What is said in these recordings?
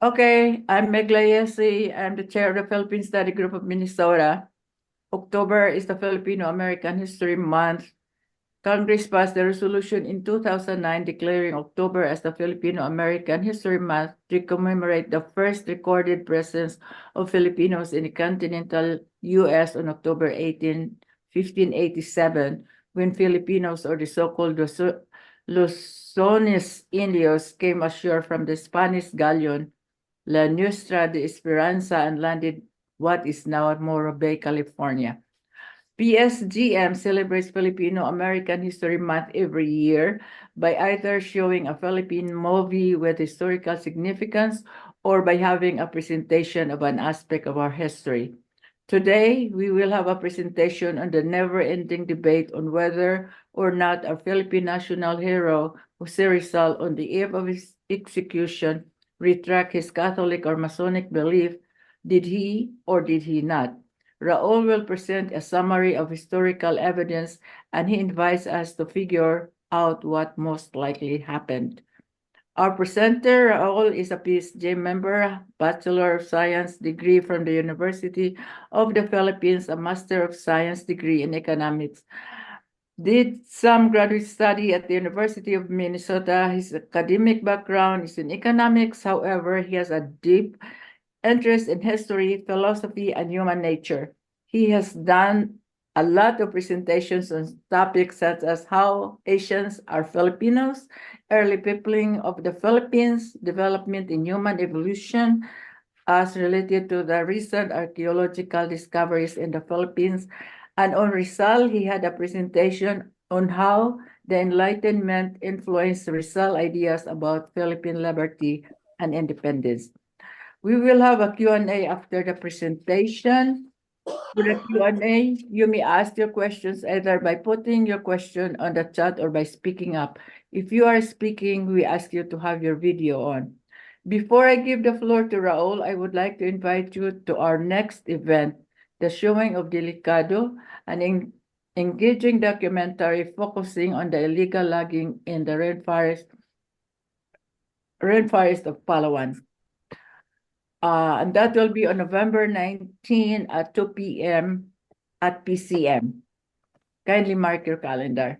Okay, I'm Meg Layesi. I'm the chair of the Philippine Study Group of Minnesota. October is the Filipino-American History Month. Congress passed a resolution in 2009 declaring October as the Filipino-American History Month to commemorate the first recorded presence of Filipinos in the continental U.S. on October 1587, when Filipinos, or the so-called Luzones Indios, came ashore from the Spanish galleon La Nuestra de Esperanza and landed what is now Morro Bay, California. PSGM celebrates Filipino American History Month every year by either showing a Philippine movie with historical significance or by having a presentation of an aspect of our history. Today, we will have a presentation on the never-ending debate on whether or not our Philippine national hero, Jose Rizal, on the eve of his execution, retract his Catholic or Masonic belief. Did he or did he not? Raul will present a summary of historical evidence, and he invites us to figure out what most likely happened. Our presenter, Raul, is a PhD member, Bachelor of Science degree from the University of the Philippines, a Master of Science degree in Economics. Did some graduate study at the University of Minnesota. His academic background is in economics. However, he has a deep interest in history, philosophy, and human nature. He has done a lot of presentations on topics such as how Asians are Filipinos, early peopling of the Philippines, development in human evolution as related to the recent archaeological discoveries in the Philippines. And on Rizal, he had a presentation on how the Enlightenment influenced Rizal ideas about Philippine liberty and independence. We will have a Q&A after the presentation. For the Q&A, you may ask your questions either by putting your question on the chat or by speaking up. If you are speaking, we ask you to have your video on. Before I give the floor to Raul, I would like to invite you to our next event, the showing of Delicado, an engaging documentary focusing on the illegal logging in the rainforest of Palawan. And that will be on November 19 at 2 p.m. at PCM. Kindly mark your calendar.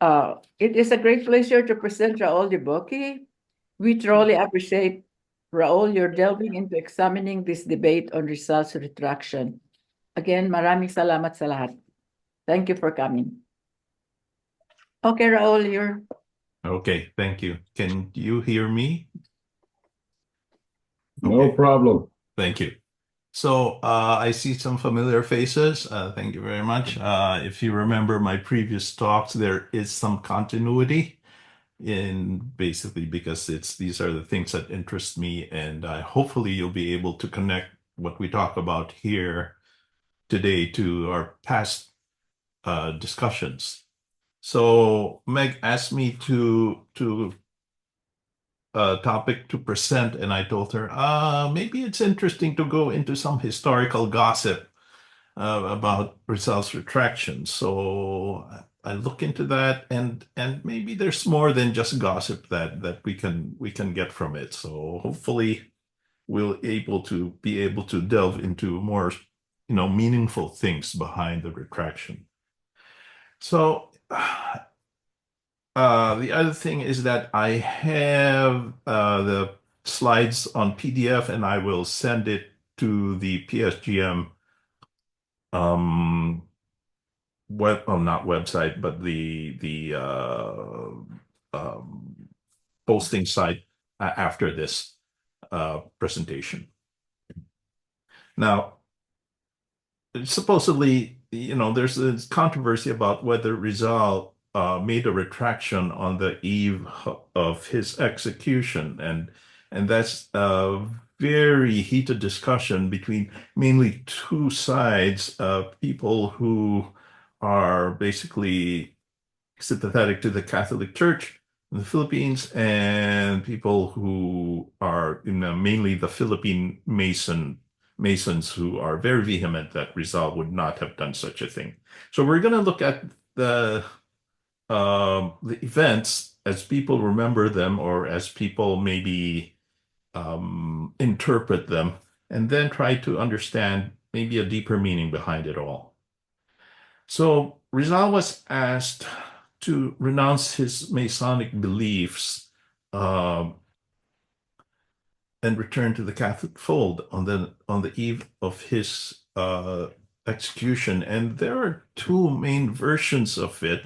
It is a great pleasure to present Raul Debuque. We truly appreciate, Raul, your delving into examining this debate on Rizal's retraction. Again, maraming salamat sa lahat. Thank you for coming. Okay, Raul, you're... Okay, thank you. Can you hear me? No problem. Thank you. So I see some familiar faces. Thank you very much. If you remember my previous talks, there is some continuity in basically because these are the things that interest me, and hopefully you'll be able to connect what we talk about here today to our past discussions. So Meg asked me to topic to present, and I told her, maybe it's interesting to go into some historical gossip about Rizal's retraction. So I look into that, and maybe there's more than just gossip that we can get from it. So hopefully we'll be able to delve into more, meaningful things behind the retraction. So the other thing is that I have the slides on PDF, and I will send it to the PSGM not website, but the posting site after this presentation. Now, supposedly, there's this controversy about whether Rizal made a retraction on the eve of his execution, and that's a very heated discussion between mainly two sides of people who are basically sympathetic to the Catholic Church in the Philippines and people who are mainly the Philippine Masons who are very vehement that Rizal would not have done such a thing. So we're going to look at the events as people remember them, or as people maybe interpret them, and then try to understand maybe a deeper meaning behind it all. So Rizal was asked to renounce his Masonic beliefs and return to the Catholic fold on the eve of his execution. And there are two main versions of it.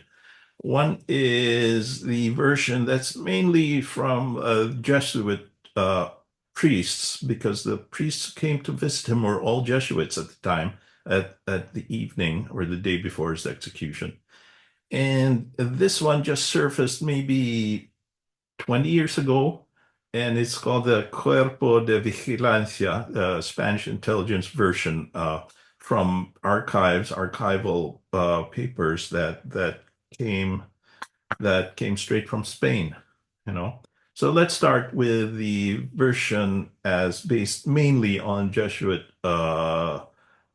One is the version that's mainly from Jesuit priests, because the priests who came to visit him were all Jesuits at the time, at the evening or the day before his execution. And this one just surfaced maybe 20 years ago, and it's called the Cuerpo de Vigilancia, Spanish intelligence version, from archival papers that came straight from Spain, you know. So let's start with the version as based mainly on Jesuit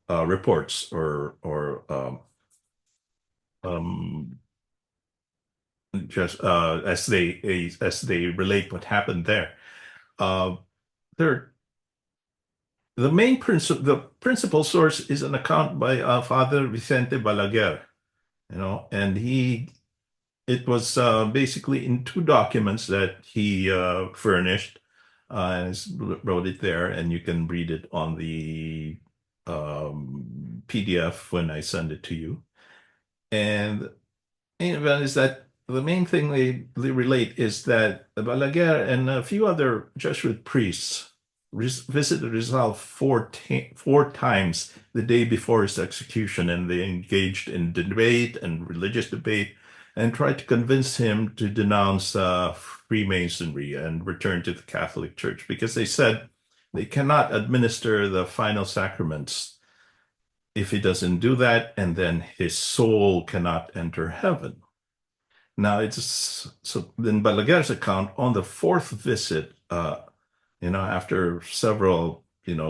reports or just as they relate what happened there. There, the principal source is an account by Father Vicente Balaguer, you know, and it was basically in two documents that he furnished, and wrote it there, and you can read it on the PDF when I send it to you. And main event is that the main thing they relate is that Balaguer and a few other Jesuit priests visited Rizal four times the day before his execution, and they engaged in debate and religious debate and tried to convince him to denounce Freemasonry and return to the Catholic Church, because they said they cannot administer the final sacraments if he doesn't do that, and then his soul cannot enter heaven. Now, it's so in Balaguer's account, on the fourth visit, after several,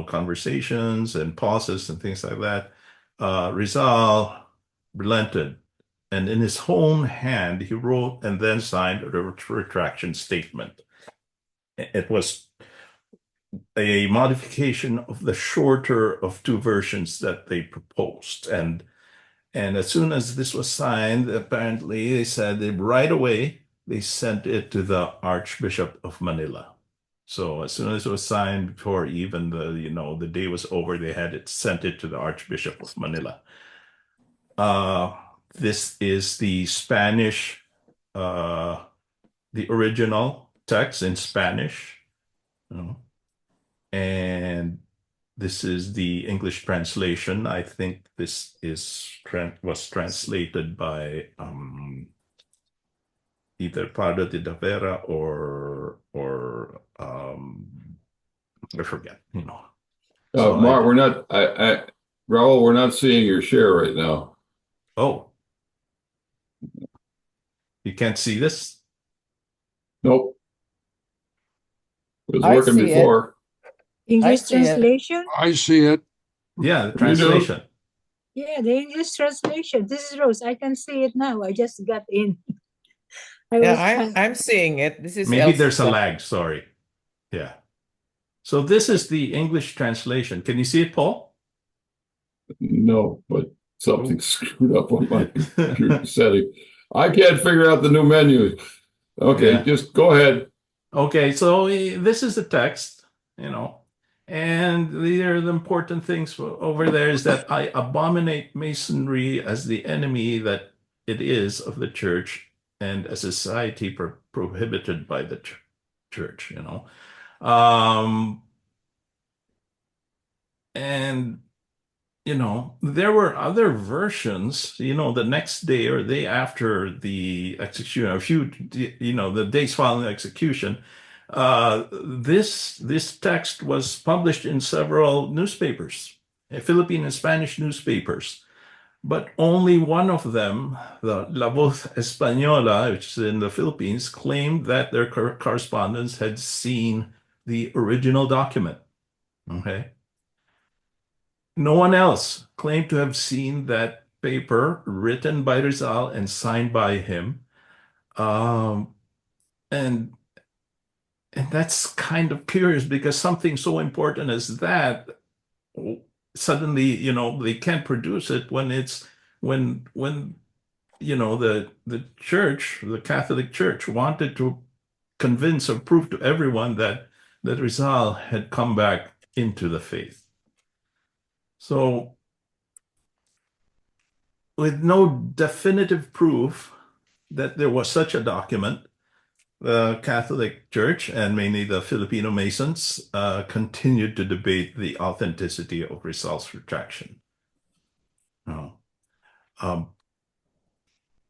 conversations and pauses and things like that, Rizal relented. And in his own hand, he wrote and then signed a retraction statement. It was a modification of the shorter of two versions that they proposed. And as soon as this was signed, apparently they said that right away they sent it to the Archbishop of Manila. So as soon as it was signed, before even the day was over, they had it sent it to the Archbishop of Manila. This is the Spanish, the original text in Spanish, and this is the English translation. I think this was translated by either Pardo de Vera or I forget, So Mark, we're not. Raul, we're not seeing your share right now. Oh, you can't see this? Nope. It was I working see it. before. English see it. translation? I see it. Yeah, the translation. Yeah, the English translation. This is Rose. I can see it now. I just got in. I'm seeing it. This is Maybe there's a Elsa. lag, sorry. Yeah. So this is the English translation. Can you see it, Paul? No, but something screwed up on my computer setting. I can't figure out the new menu. Okay, Yeah. just go ahead. Okay, so this is the text, and these are the important things over there is that I abominate Masonry as the enemy that it is of the church and a society prohibited by the church, and there were other versions, the next day or day after the execution, a few, the days following the execution. This text was published in several newspapers, Philippine and Spanish newspapers, but only one of them, the La Voz Española, which is in the Philippines, claimed that their correspondents had seen the original document. Okay. No one else claimed to have seen that paper written by Rizal and signed by him. And And that's kind of curious because something so important as that, suddenly, they can't produce it when when the church, the Catholic Church, wanted to convince or prove to everyone that Rizal had come back into the faith. So, with no definitive proof that there was such a document, the Catholic Church and mainly the Filipino Masons continued to debate the authenticity of Rizal's retraction. Oh.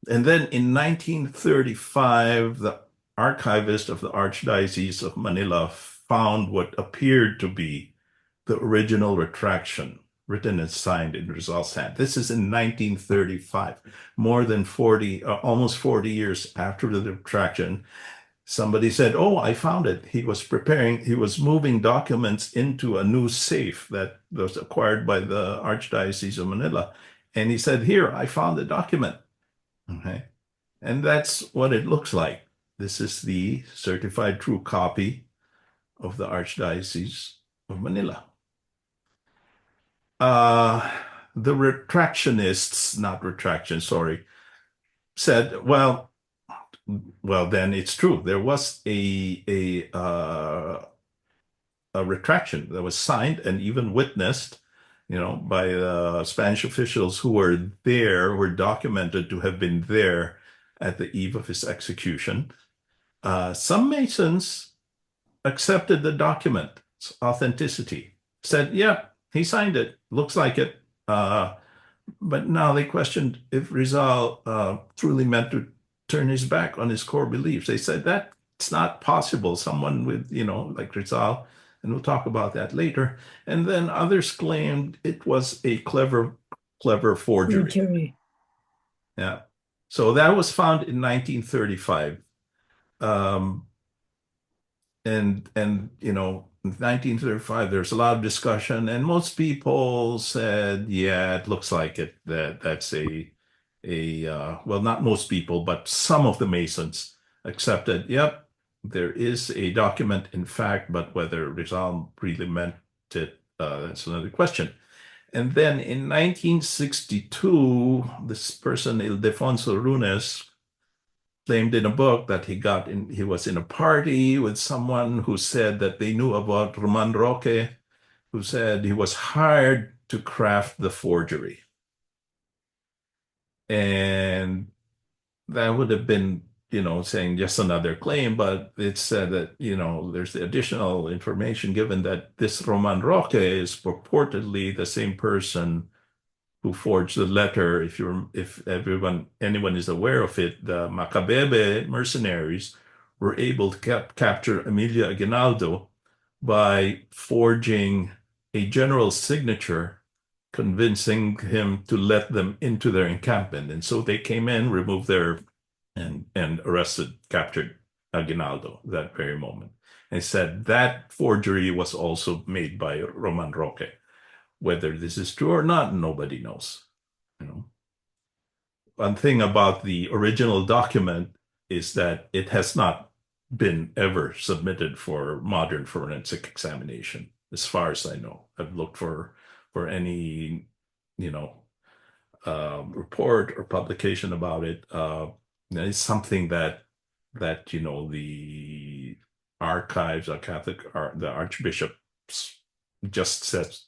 And then in 1935, the archivist of the Archdiocese of Manila found what appeared to be the original retraction written and signed in Rizal's hand. This is in 1935, more than 40, almost 40 years after the retraction. Somebody said, "Oh, I found it." He was moving documents into a new safe that was acquired by the Archdiocese of Manila. And he said, "Here, I found the document." Okay. And that's what it looks like. This is the certified true copy of the Archdiocese of Manila. The retractionists, not retraction, sorry, said, well, then it's true. There was a retraction that was signed and even witnessed, by the Spanish officials who were documented to have been there at the eve of his execution. Some Masons accepted the document's authenticity, said, "Yeah, he signed it. Looks like it." But now they questioned if Rizal truly meant to turn his back on his core beliefs. They said that's not possible. Someone with, like Rizal, and we'll talk about that later. And then others claimed it was a clever forgery. Forgery. Yeah. So that was found in 1935. And in 1935, there's a lot of discussion, and most people said, "Yeah, it looks like it. That's well, not most people, but some of the Masons accepted. Yep, there is a document, in fact, but whether Rizal really meant it, that's another question." And then in 1962, this person, Ildefonso Runes, claimed in a book that he was in a party with someone who said that they knew about Roman Roque, who said he was hired to craft the forgery. And that would have been, saying just another claim, but it said that, there's the additional information given that this Roman Roque is purportedly the same person who forged the letter. If anyone is aware of it, the Macabebe mercenaries were able to capture Emilio Aguinaldo by forging a general's signature, convincing him to let them into their encampment. And so they came in, removed and captured Aguinaldo that very moment. And said that forgery was also made by Roman Roque. Whether this is true or not, nobody knows. One thing about the original document is that it has not been ever submitted for modern forensic examination, as far as I know. I've looked for any, report or publication about it. It's something that the archives, the archbishops just says,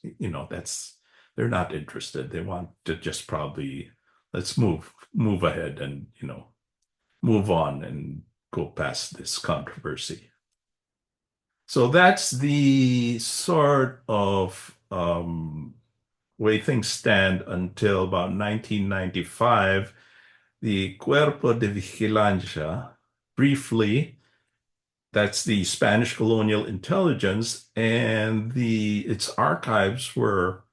they're not interested. They want to just probably let's move ahead and move on and go past this controversy. So that's the sort of way things stand until about 1995. The Cuerpo de Vigilancia, briefly, that's the Spanish colonial intelligence, and its archives were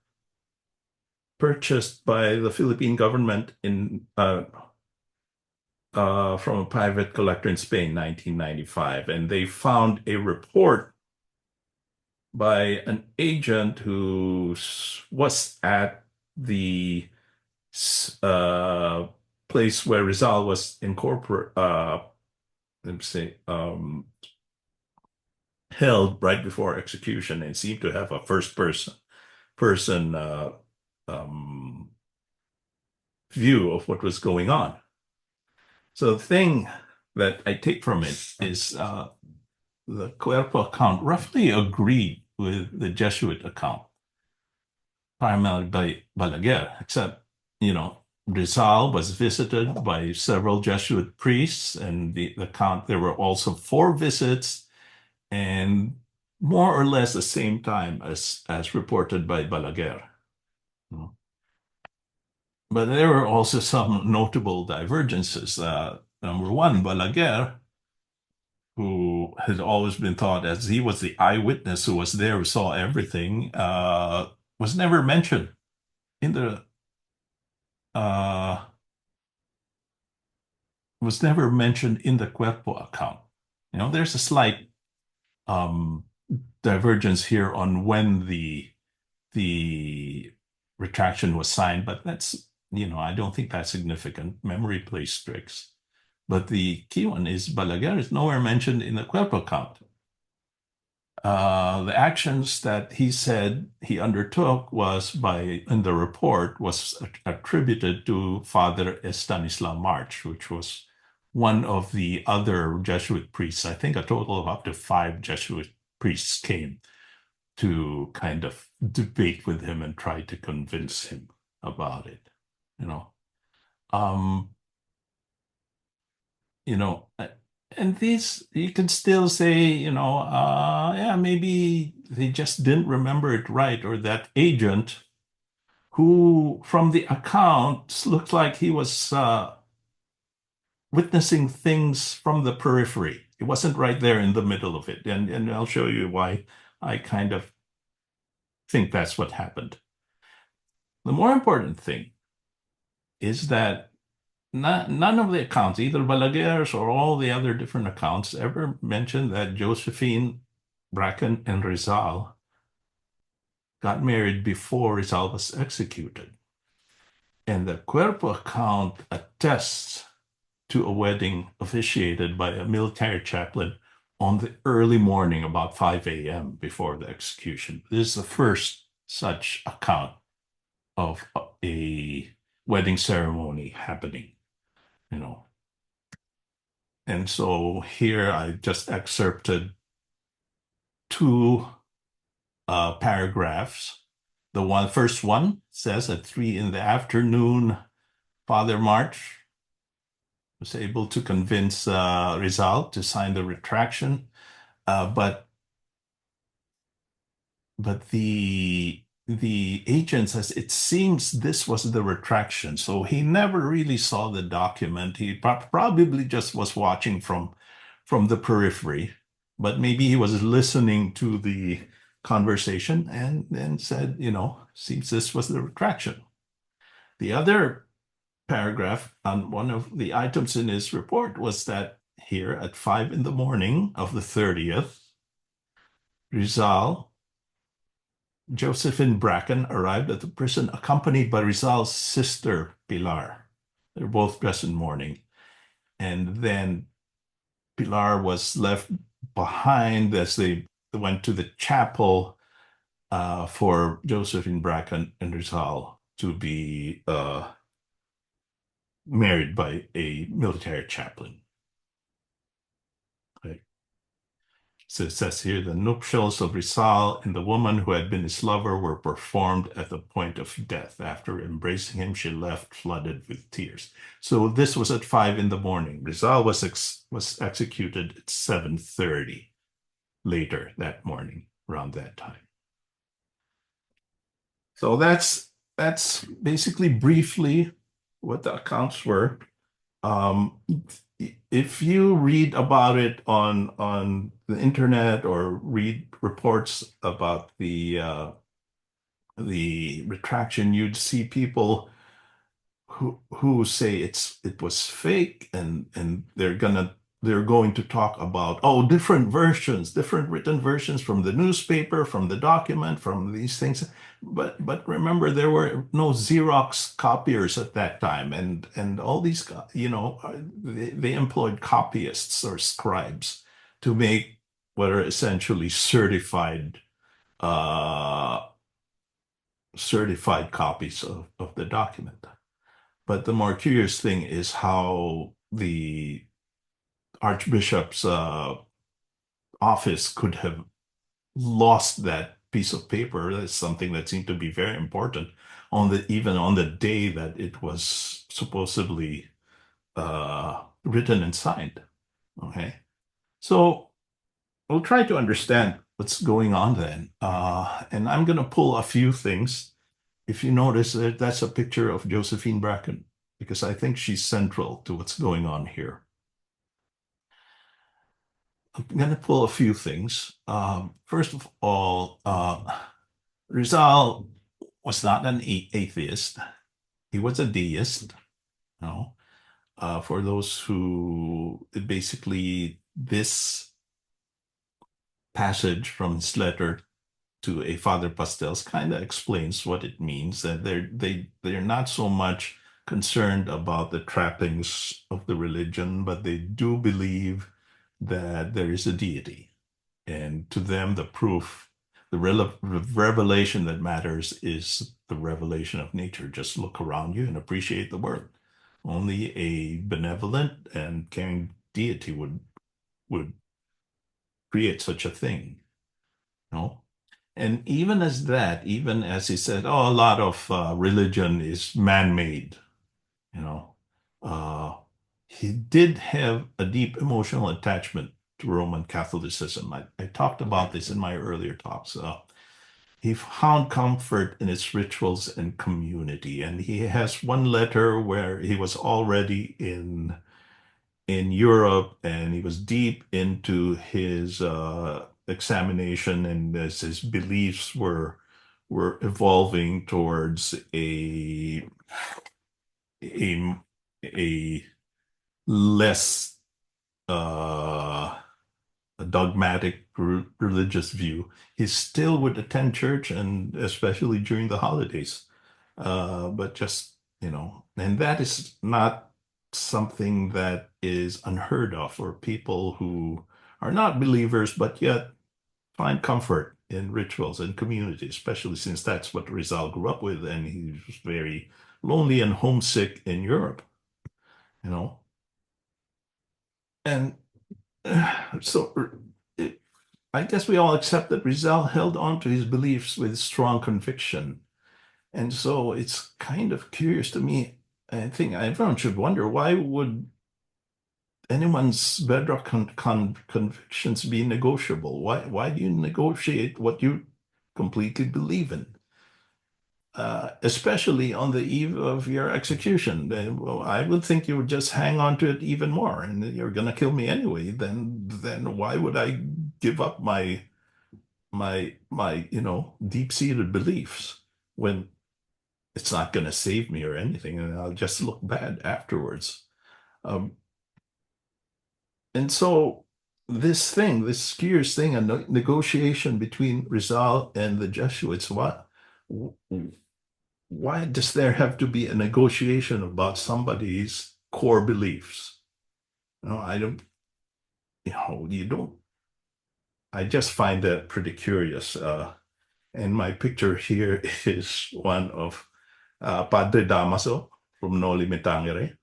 purchased by the Philippine government from a private collector in Spain, 1995, and they found a report by an agent who was at the place where Rizal was incorporated. held right before execution and seemed to have a first person view of what was going on. So the thing that I take from it is the Cuerpo account roughly agreed with the Jesuit account, primarily by Balaguer, except, Rizal was visited by several Jesuit priests, and the account, there were also 4 visits, and more or less the same time as reported by Balaguer. But there were also some notable divergences. Number one, Balaguer, who had always been thought as he was the eyewitness who was there, who saw everything, was never mentioned in the Cuerpo account. There's a slight divergence here on when the retraction was signed, but that's, I don't think that's significant. Memory plays tricks. But the key one is Balaguer is nowhere mentioned in the Cuerpo account. The actions that he said he undertook in the report was attributed to Father Estanislao March, which was one of the other Jesuit priests. I think a total of up to 5 Jesuit priests came to kind of debate with him and try to convince him about it. And these, you can still say, yeah, maybe they just didn't remember it right, or that agent who, from the accounts, looked like he was witnessing things from the periphery. It wasn't right there in the middle of it. And I'll show you why I kind of think that's what happened. The more important thing is that none of the accounts, either Balaguer's or all the other different accounts, ever mentioned that Josephine, Bracken, and Rizal got married before Rizal was executed. And the Cuerpo account attests to a wedding officiated by a military chaplain on the early morning, about 5 a.m. before the execution. This is the first such account of a wedding ceremony happening. And so here I just excerpted 2 paragraphs. The first one says at 3 in the afternoon, Father March was able to convince Rizal to sign the retraction, but the agent says it seems this was the retraction. So he never really saw the document. He probably just was watching from the periphery, but maybe he was listening to the conversation and then said, seems this was the retraction. The other paragraph on one of the items in his report was that here at 5 in the morning of the 30th, Rizal, Josephine Bracken arrived at the prison accompanied by Rizal's sister, Pilar. They're both dressed in mourning. And then Pilar was left behind as they went to the chapel for Josephine Bracken and Rizal to be married by a military chaplain. Okay. So it says here, the nuptials of Rizal and the woman who had been his lover were performed at the point of death. After embracing him, she left flooded with tears. So this was at 5 in the morning. Rizal was executed at 7:30 later that morning, around that time. So that's basically briefly what the accounts were. If you read about it on the internet or read reports about the retraction, you'd see people who say it was fake, and they're going to talk about different versions, different written versions from the newspaper, from the document, from these things. But remember, there were no Xerox copiers at that time, and all these, they employed copyists or scribes to make what are essentially certified copies of the document. But the more curious thing is how the Archbishop's office could have lost that piece of paper. That's something that seemed to be very important even on the day that it was supposedly written and signed. Okay, so we'll try to understand what's going on then, and I'm going to pull a few things. If you notice that that's a picture of Josephine Bracken, because I think she's central to what's going on here. I'm going to pull a few things. First of all, Rizal was not an atheist. He was a deist. No, for those who basically this passage from his letter to a Father Pastels kind of explains what it means, that they're not so much concerned about the trappings of the religion, but they do believe that there is a deity. And to them, the proof, the revelation that matters is the revelation of nature. Just look around you and appreciate the world. Only a benevolent and caring deity would create such a thing. No? And even as he said, oh, a lot of religion is man-made, you know, uh, he did have a deep emotional attachment to Roman Catholicism. I talked about this in my earlier talks. He found comfort in its rituals and community. And he has one letter where he was already in Europe, and he was deep into his examination, and as his beliefs were evolving towards a a less a dogmatic religious view, he still would attend church, and especially during the holidays. But just, and that is not something that is unheard of for people who are not believers, but yet find comfort in rituals and community, especially since that's what Rizal grew up with, and he was very lonely and homesick in Europe, you know. And so I guess we all accept that Rizal held on to his beliefs with strong conviction. And so it's kind of curious to me. I think everyone should wonder, why would anyone's bedrock convictions be negotiable? Why do you negotiate what you completely believe in? Especially on the eve of your execution. Well, I would think you would just hang on to it even more, and you're going to kill me anyway. Then why would I give up my deep-seated beliefs when it's not going to save me or anything, and I'll just look bad afterwards. And so this curious thing, a negotiation between Rizal and the Jesuits, why does there have to be a negotiation about somebody's core beliefs? I don't, you don't, I just find that pretty curious. And my picture here is one of Padre Damaso from Noli Me Tangere.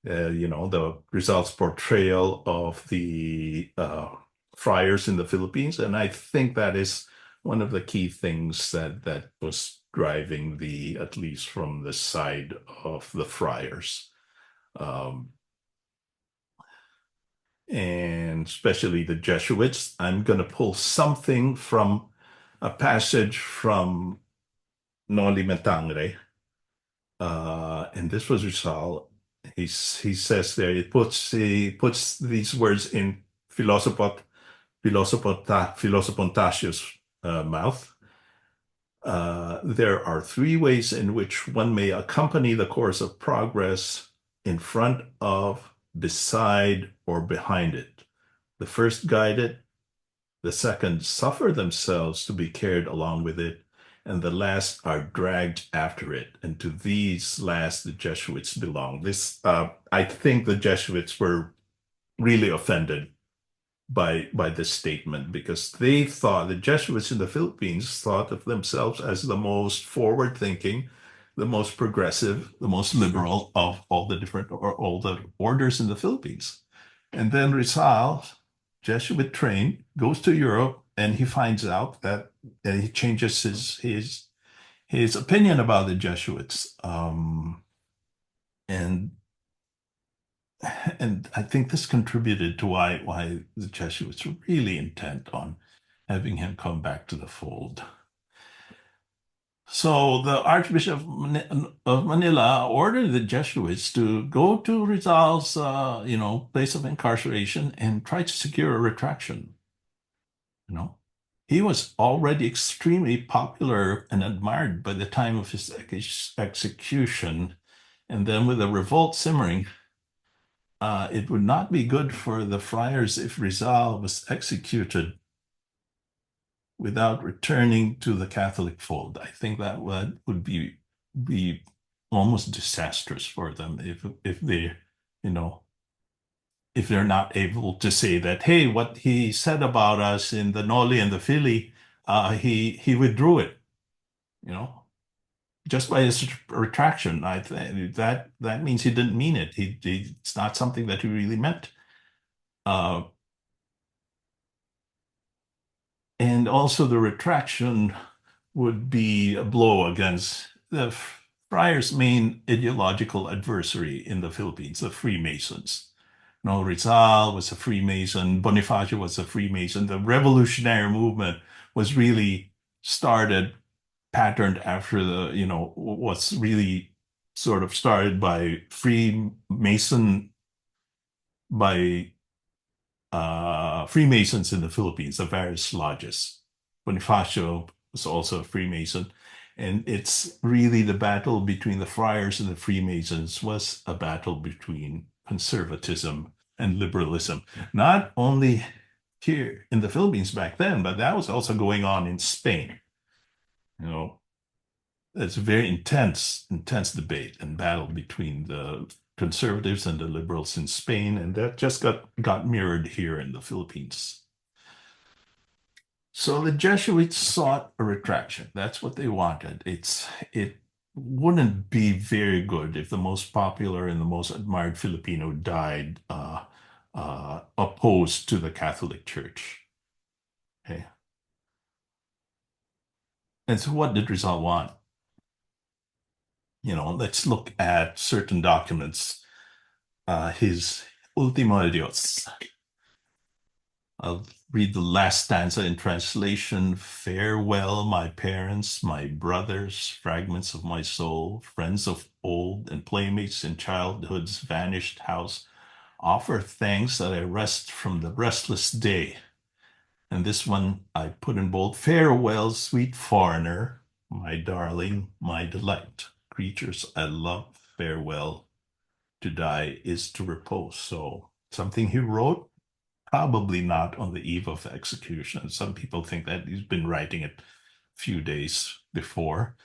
The Rizal's portrayal of the friars in the Philippines. And I think that is one of the key things that was driving at least from the side of the friars. And especially the Jesuits. I'm going to pull something from a passage from Noli Me Tangere. And this was Rizal. He says there, he puts these words in Philosopontasius' mouth. There are three ways in which one may accompany the course of progress: in front of, beside, or behind it. The first guide it, the second suffer themselves to be carried along with it, and the last are dragged after it. And to these last, the Jesuits belong. I think the Jesuits were really offended by this statement, because they thought, the Jesuits in the Philippines thought of themselves as the most forward-thinking, the most progressive, the most liberal of all the different, or all the orders in the Philippines. And then Rizal, Jesuit trained, goes to Europe, and he finds out that, and he changes his opinion about the Jesuits. And I think this contributed to why the Jesuits were really intent on having him come back to the fold. So the Archbishop of Manila ordered the Jesuits to go to Rizal's, place of incarceration and try to secure a retraction. He was already extremely popular and admired by the time of his execution, and then with the revolt simmering, it would not be good for the friars if Rizal was executed without returning to the Catholic fold. I think that would be almost disastrous for them if they, if they're not able to say that, hey, what he said about us in the Noli and the Fili, he withdrew it, just by his retraction. I think that means he didn't mean it. It's not something that he really meant. And also the retraction would be a blow against the friars' main ideological adversary in the Philippines, the Freemasons. Rizal was a Freemason, Bonifacio was a Freemason. The revolutionary movement was really patterned after what's really sort of started by Freemasons in the Philippines, the various lodges. Bonifacio was also a Freemason. And it's really the battle between the friars and the Freemasons was a battle between conservatism and liberalism. Not only here in the Philippines back then, but that was also going on in Spain. It's a very intense debate and battle between the conservatives and the liberals in Spain, and that just got mirrored here in the Philippines. So the Jesuits sought a retraction. That's what they wanted. It wouldn't be very good if the most popular and the most admired Filipino died opposed to the Catholic Church. Okay. And so what did Rizal want? Let's look at certain documents. His Ultimo Adios. I'll read the last stanza in translation. Farewell, my parents, my brothers, fragments of my soul, friends of old and playmates in childhood's vanished house. Offer thanks that I rest from the restless day. And this one I put in bold. Farewell, sweet foreigner, my darling, my delight. Creatures I love, farewell. To die is to repose. So something he wrote, probably not on the eve of the execution. Some people think that he's been writing it a few days before.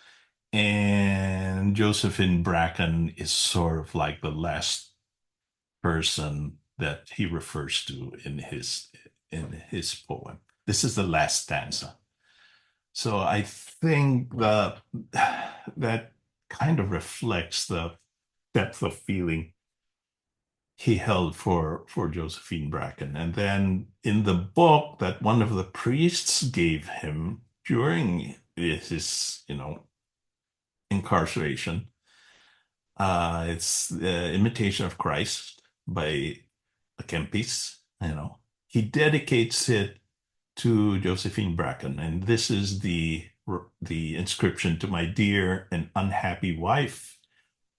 And Josephine Bracken is sort of like the last person that he refers to in his poem. This is the last stanza. So I think that kind of reflects the depth of feeling he held for Josephine Bracken. And then in the book that one of the priests gave him during his, incarceration, it's the Imitation of Christ by Kempis, he dedicates it to Josephine Bracken. And this is the inscription: to my dear and unhappy wife,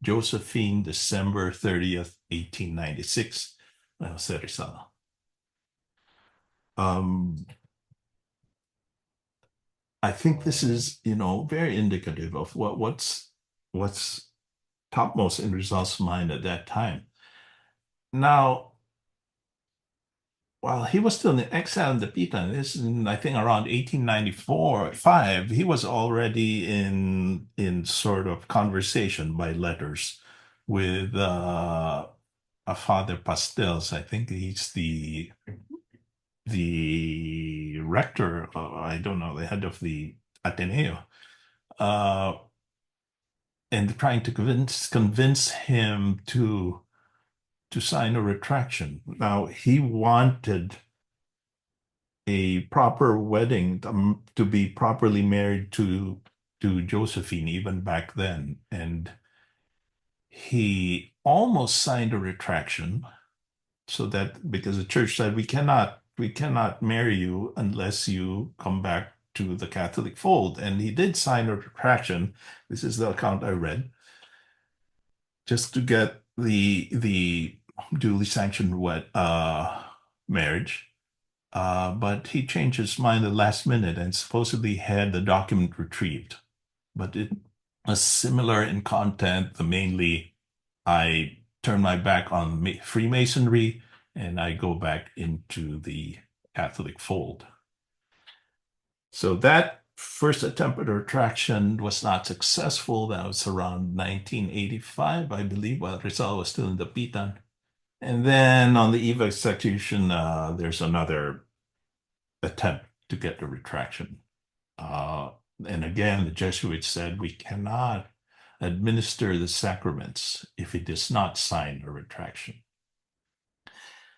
Josephine, December 30th, 1896, Jose Rizal. I think this is, very indicative of what's topmost in Rizal's mind at that time. Now, while he was still in exile in Debuque, this is, I think, around 1894-5, he was already in sort of conversation by letters with a Father Pastels. I think he's the the rector, I don't know, the head of the Ateneo, and trying to convince him to sign a retraction. Now, he wanted a proper wedding, to be properly married to Josephine even back then, and he almost signed a retraction, so that because the church said we cannot marry you unless you come back to the Catholic fold, and he did sign a retraction. This is the account I read, just to get the duly sanctioned marriage. But he changed his mind at the last minute and supposedly had the document retrieved. But it was similar in content. Mainly, I turn my back on Freemasonry and I go back into the Catholic fold. So that first attempt at retraction was not successful. That was around 1985, I believe, while Rizal was still in the Pitan. And then on the eve of execution, there's another attempt to get the retraction. And again, the Jesuits said we cannot administer the sacraments if he does not sign a retraction.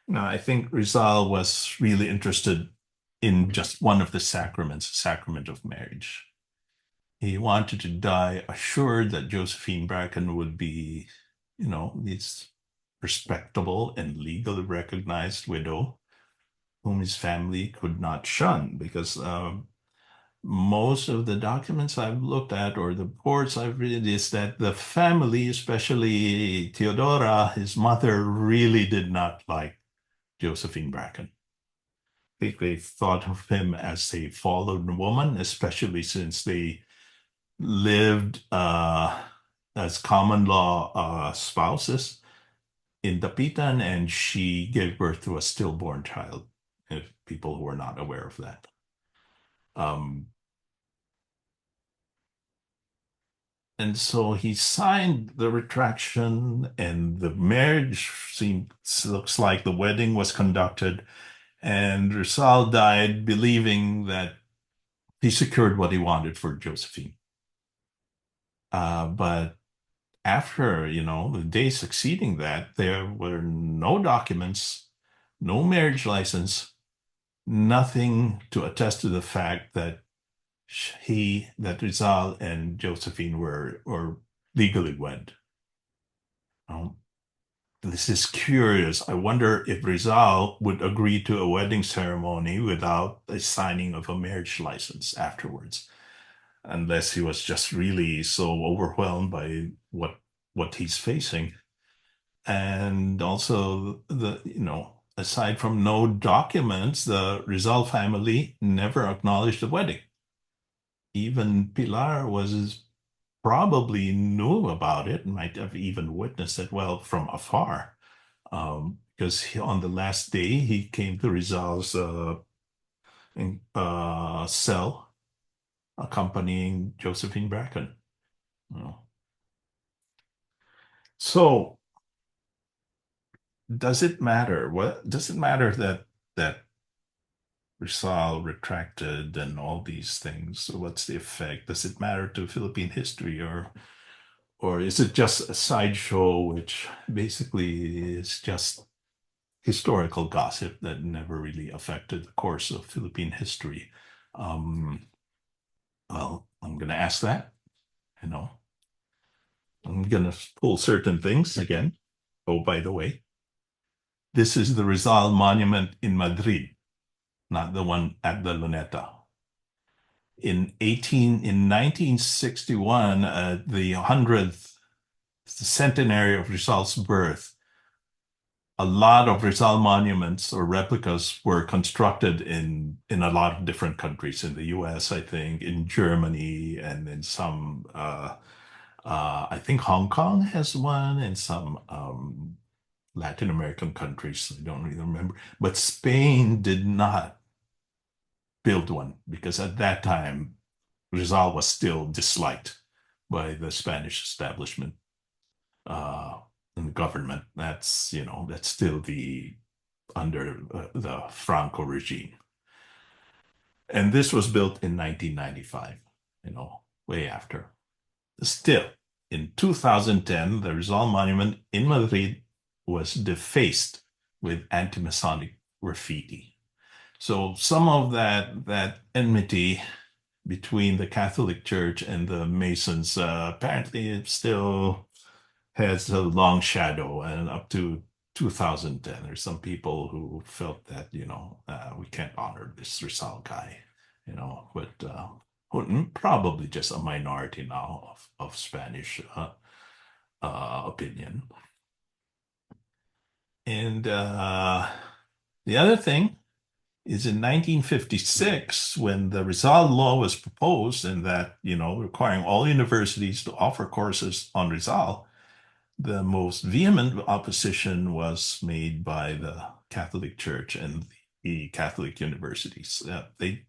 Now, I think Rizal was really interested in just one of the sacraments, the sacrament of marriage. He wanted to die assured that Josephine Bracken would be, this respectable and legally recognized widow whom his family could not shun, because most of the documents I've looked at or the reports I've read is that the family, especially Theodora, his mother, really did not like Josephine Bracken. I think they thought of him as a fallen woman, especially since they lived as common law spouses in Dapitan, and she gave birth to a stillborn child, if people who are not aware of that. And so he signed the retraction, and the marriage looks like the wedding was conducted, and Rizal died believing that he secured what he wanted for Josephine. But after, the day succeeding that, there were no documents, no marriage license, nothing to attest to the fact that Rizal and Josephine were legally wed. This is curious. I wonder if Rizal would agree to a wedding ceremony without a signing of a marriage license afterwards, unless he was just really so overwhelmed by what he's facing. And also, aside from no documents, the Rizal family never acknowledged the wedding. Even Pilar probably knew about it and might have even witnessed it, well, from afar, because on the last day he came to Rizal's cell, accompanying Josephine Bracken. So, does it matter? Does it matter that Rizal retracted and all these things? So what's the effect? Does it matter to Philippine history, or is it just a sideshow, which basically is just historical gossip that never really affected the course of Philippine history? Well, I'm going to ask that. I'm going to pull certain things again. Oh, by the way, this is the Rizal Monument in Madrid, not the one at the Luneta. In 1961, the 100th centenary of Rizal's birth, a lot of Rizal monuments or replicas were constructed in a lot of different countries, in the US, I think, in Germany, and in some, I think Hong Kong has one, and some Latin American countries. I don't really remember. But Spain did not build one, because at that time, Rizal was still disliked by the Spanish establishment and the government. That's still the under the Franco regime. And this was built in 1995, way after. Still, in 2010, the Rizal Monument in Madrid was defaced with anti-Masonic graffiti. So some of that enmity between the Catholic Church and the Masons, apparently it still has a long shadow, and up to 2010, there's some people who felt that, we can't honor this Rizal guy, but probably just a minority now of Spanish opinion. And the other thing is in 1956, when the Rizal law was proposed, and that, requiring all universities to offer courses on Rizal, the most vehement opposition was made by the Catholic Church and the Catholic universities. They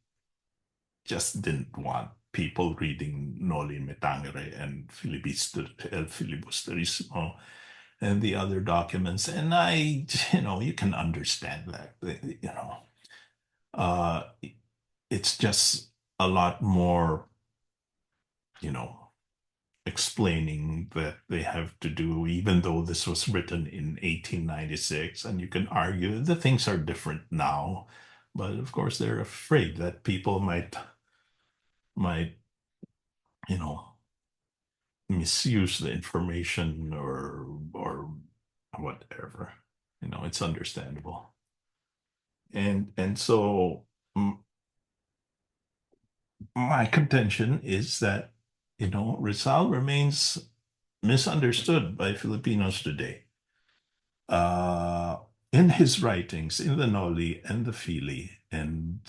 just didn't want people reading Noli Me Tangere and El Filibusterismo and the other documents. And you can understand that, it's just a lot more, explaining that they have to do, even though this was written in 1896, and you can argue the things are different now, but of course they're afraid that people might misuse the information or whatever. It's understandable. And so my contention is that Rizal remains misunderstood by Filipinos today. In his writings, in the Noli and the Fili, and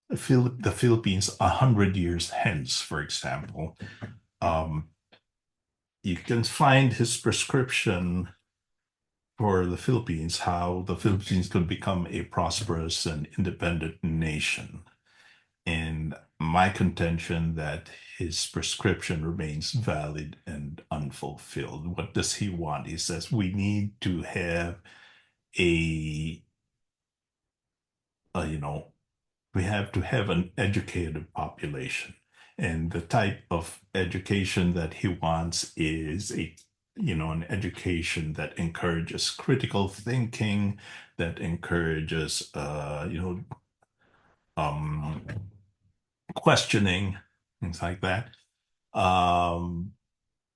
the Philippines 100 years hence, for example, you can find his prescription for the Philippines, how the Philippines could become a prosperous and independent nation. And my contention that his prescription remains valid and unfulfilled. What does he want? He says we need to have we have to have an educated population. And the type of education that he wants is an education that encourages critical thinking, that encourages, questioning, things like that.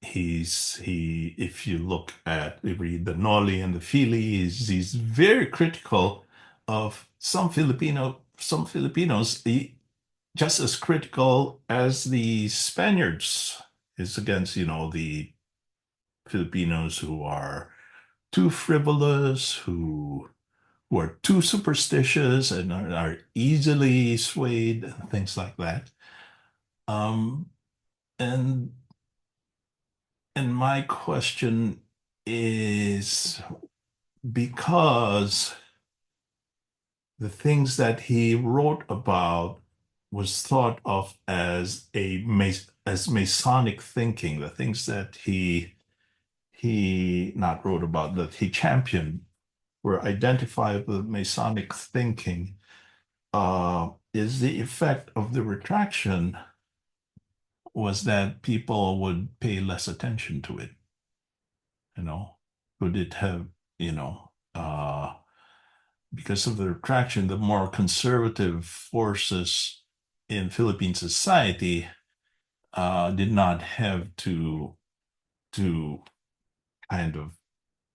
If you read the Noli and the Fili, he's very critical of some Filipinos, just as critical as the Spaniards is against, the Filipinos who are too frivolous, who are too superstitious and are easily swayed, things like that. And my question is, because the things that he wrote about was thought of as as Masonic thinking, the things that he not wrote about, that he championed, were identified with Masonic thinking, is the effect of the retraction was that people would pay less attention to it. Would it have, because of the retraction, the more conservative forces in Philippine society did not have to kind of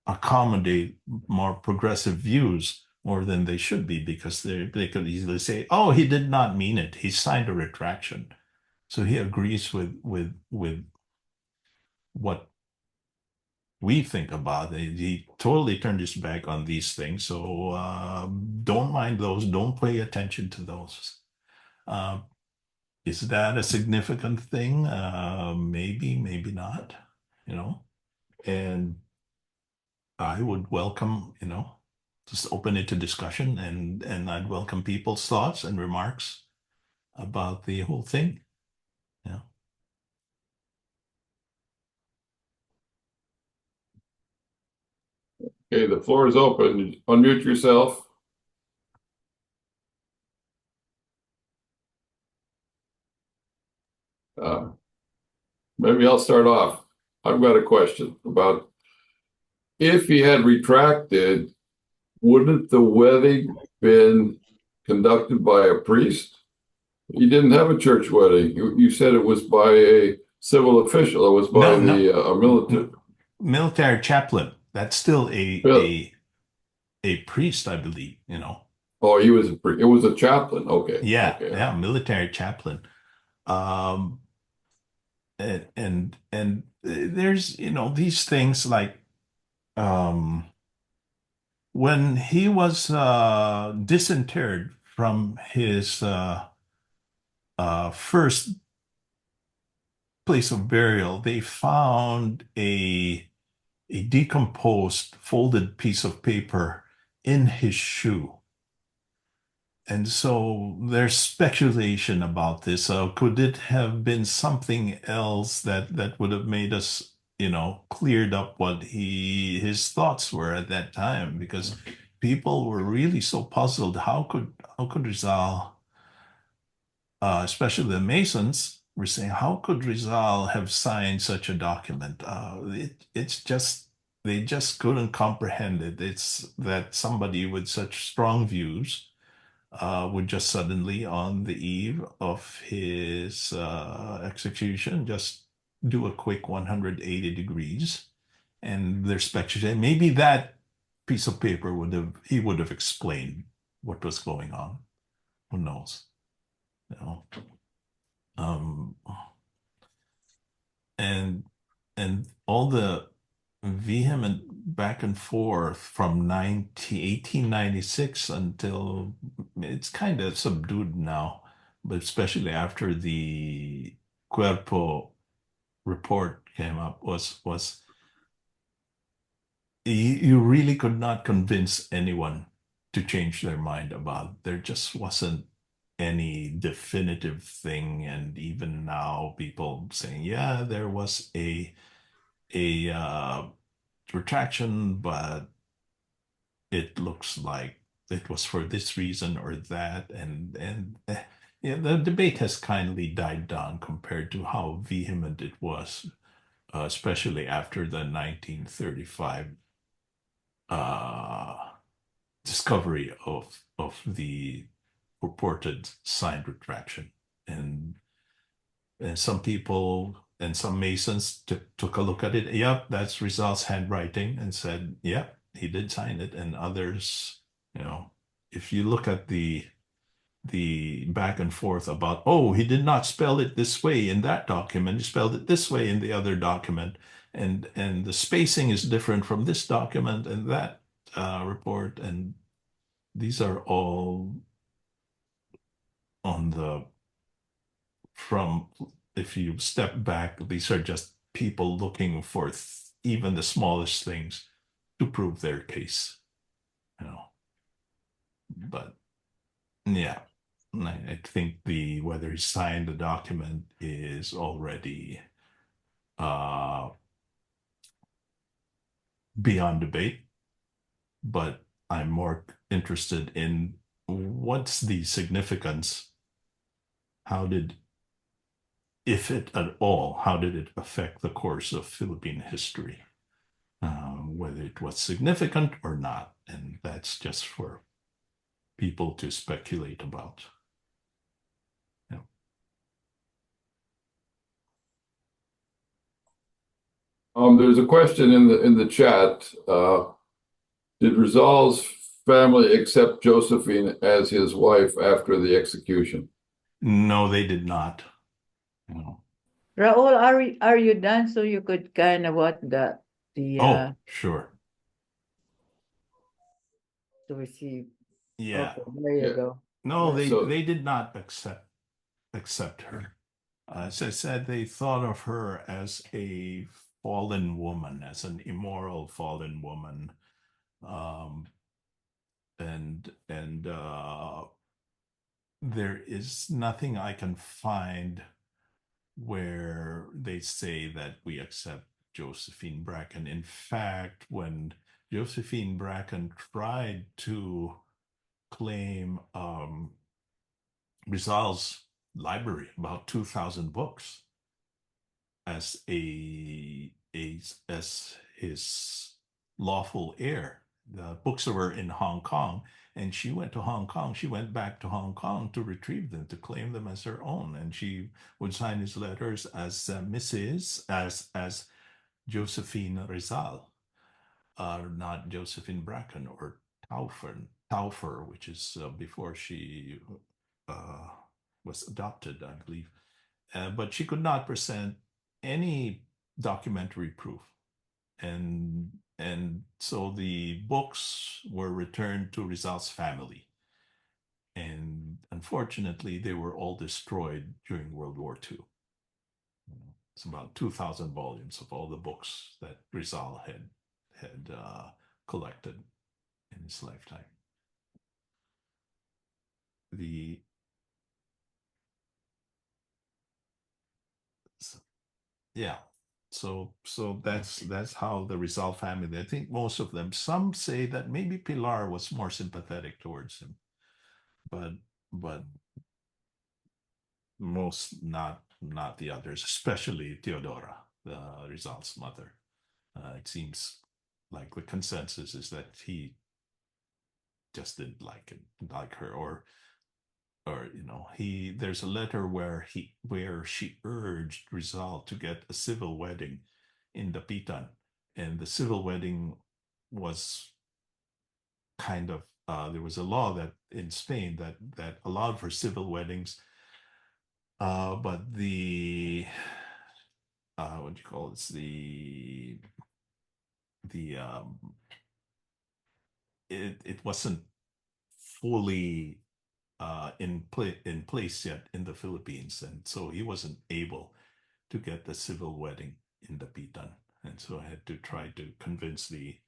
accommodate more progressive views more than they should be, because they could easily say, oh, he did not mean it. He signed a retraction. So he agrees with what we think about it. He totally turned his back on these things. So don't mind those. Don't pay attention to those. Is that a significant thing? Maybe, maybe not, and I would welcome, just open it to discussion, and I'd welcome people's thoughts and remarks about the whole thing. Yeah. Okay, the floor is open. Unmute yourself. Maybe I'll start off. I've got a question about if he had retracted, wouldn't the wedding been conducted by a priest? He didn't have a church wedding. You said it was by a civil official. It was by a military chaplain. That's still a priest, I believe. Oh, he was it was a chaplain. Okay. Yeah, Okay. yeah, military chaplain. And there's these things like when he was disinterred from his first place of burial, they found a decomposed folded piece of paper in his shoe. And so there's speculation about this. Could it have been something else that would have made us, cleared up what his thoughts were at that time? Because people were really so puzzled. How could Rizal, especially the Masons, were saying, how could Rizal have signed such a document? It's just they just couldn't comprehend it. It's that somebody with such strong views would just suddenly, on the eve of his execution, just do a quick 180 degrees. And there's speculation maybe that piece of paper he would have explained what was going on. Who knows? Um, and all the vehement back and forth from 1896 until it's kind of subdued now, but especially after the Cuerpo report came up, was you really could not convince anyone to change their mind about. There just wasn't any definitive thing, and even now people saying, yeah, there was a retraction, but it looks like it was for this reason or that, and yeah, the debate has kindly died down compared to how vehement it was, especially after the 1935 discovery of the purported signed retraction. And some people and some Masons took a look at it. Yep, that's Rizal's handwriting, and said, yep, he did sign it. And others, if you look at the back and forth about, oh, he did not spell it this way in that document, he spelled it this way in the other document, and the spacing is different from this document and that report, and these are all from, if you step back, these are just people looking for even the smallest things to prove their case, But yeah, I think whether he signed the document is already beyond debate, but I'm more interested in what's the significance. If it at all, how did it affect the course of Philippine history? Whether it was significant or not, and that's just for people to speculate about. There's a question in the chat. Did Rizal's family accept Josephine as his wife after the execution? No, they did not. Raul, are you done? So you could kind of Oh, sure. to receive. Yeah. Okay, there you go. No, So- they did not accept her. As I said, they thought of her as a fallen woman, as an immoral fallen woman. And there is nothing I can find where they say that we accept Josephine Bracken. In fact, when Josephine Bracken tried to claim Rizal's library, about 2,000 books, as as his lawful heir. The books were in Hong Kong, and she went to Hong Kong. She went back to Hong Kong to retrieve them, to claim them as her own. And she would sign his letters as Mrs. as Josephine Rizal, not Josephine Bracken or Taufer, which is before she uh, was adopted, I believe. But she could not present any documentary proof. And so the books were returned to Rizal's family. And unfortunately, they were all destroyed during World War II. It's about 2,000 volumes of all the books that Rizal had collected in his lifetime. The Yeah. So that's how the Rizal family, I think most of them, some say that maybe Pilar was more sympathetic towards him, but but most not the others, especially Theodora, the Rizal's mother. It seems like the consensus is that he just didn't like her, or there's a letter where she urged Rizal to get a civil wedding in Dapitan, and the civil wedding was kind of there was a law that in Spain that allowed for civil weddings, but the what do you call it? The it wasn't fully in place yet in the Philippines, and so he wasn't able to get the civil wedding in the Dapitan, and so I had to try to convince the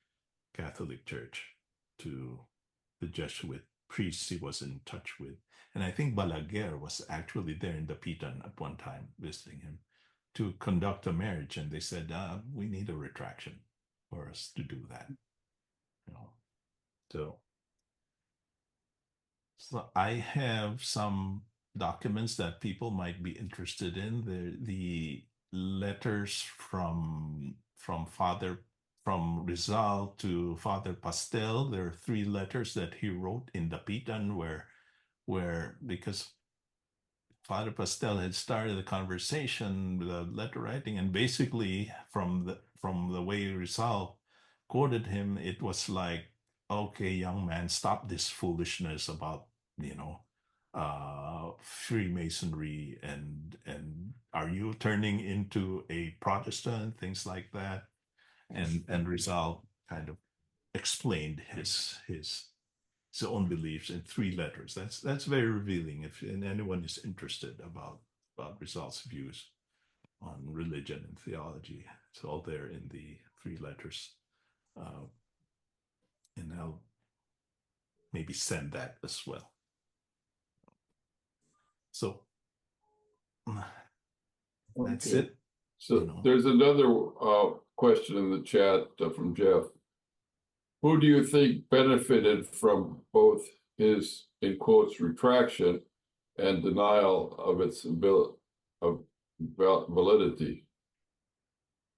Catholic Church, to the Jesuit priests he was in touch with, and I think Balaguer was actually there in the Dapitan at one time visiting him to conduct a marriage, and they said, we need a retraction for us to do that, you know. So I have some documents that people might be interested in. The letters from Rizal to Father Pastel. There are 3 letters that he wrote in Dapitan where because Father Pastel had started the conversation with the letter writing, and basically from the way Rizal quoted him, it was like, okay, young man, stop this foolishness about, Freemasonry, and are you turning into a Protestant, things like that. And Rizal kind of explained his own beliefs in 3 letters. That's very revealing if anyone is interested about Rizal's views on religion and theology. It's all there in the 3 letters. And I'll maybe send that as well. So that's Okay. it. So there's another question in the chat from Jeff. Who do you think benefited from both his, in quotes, retraction and denial of its validity?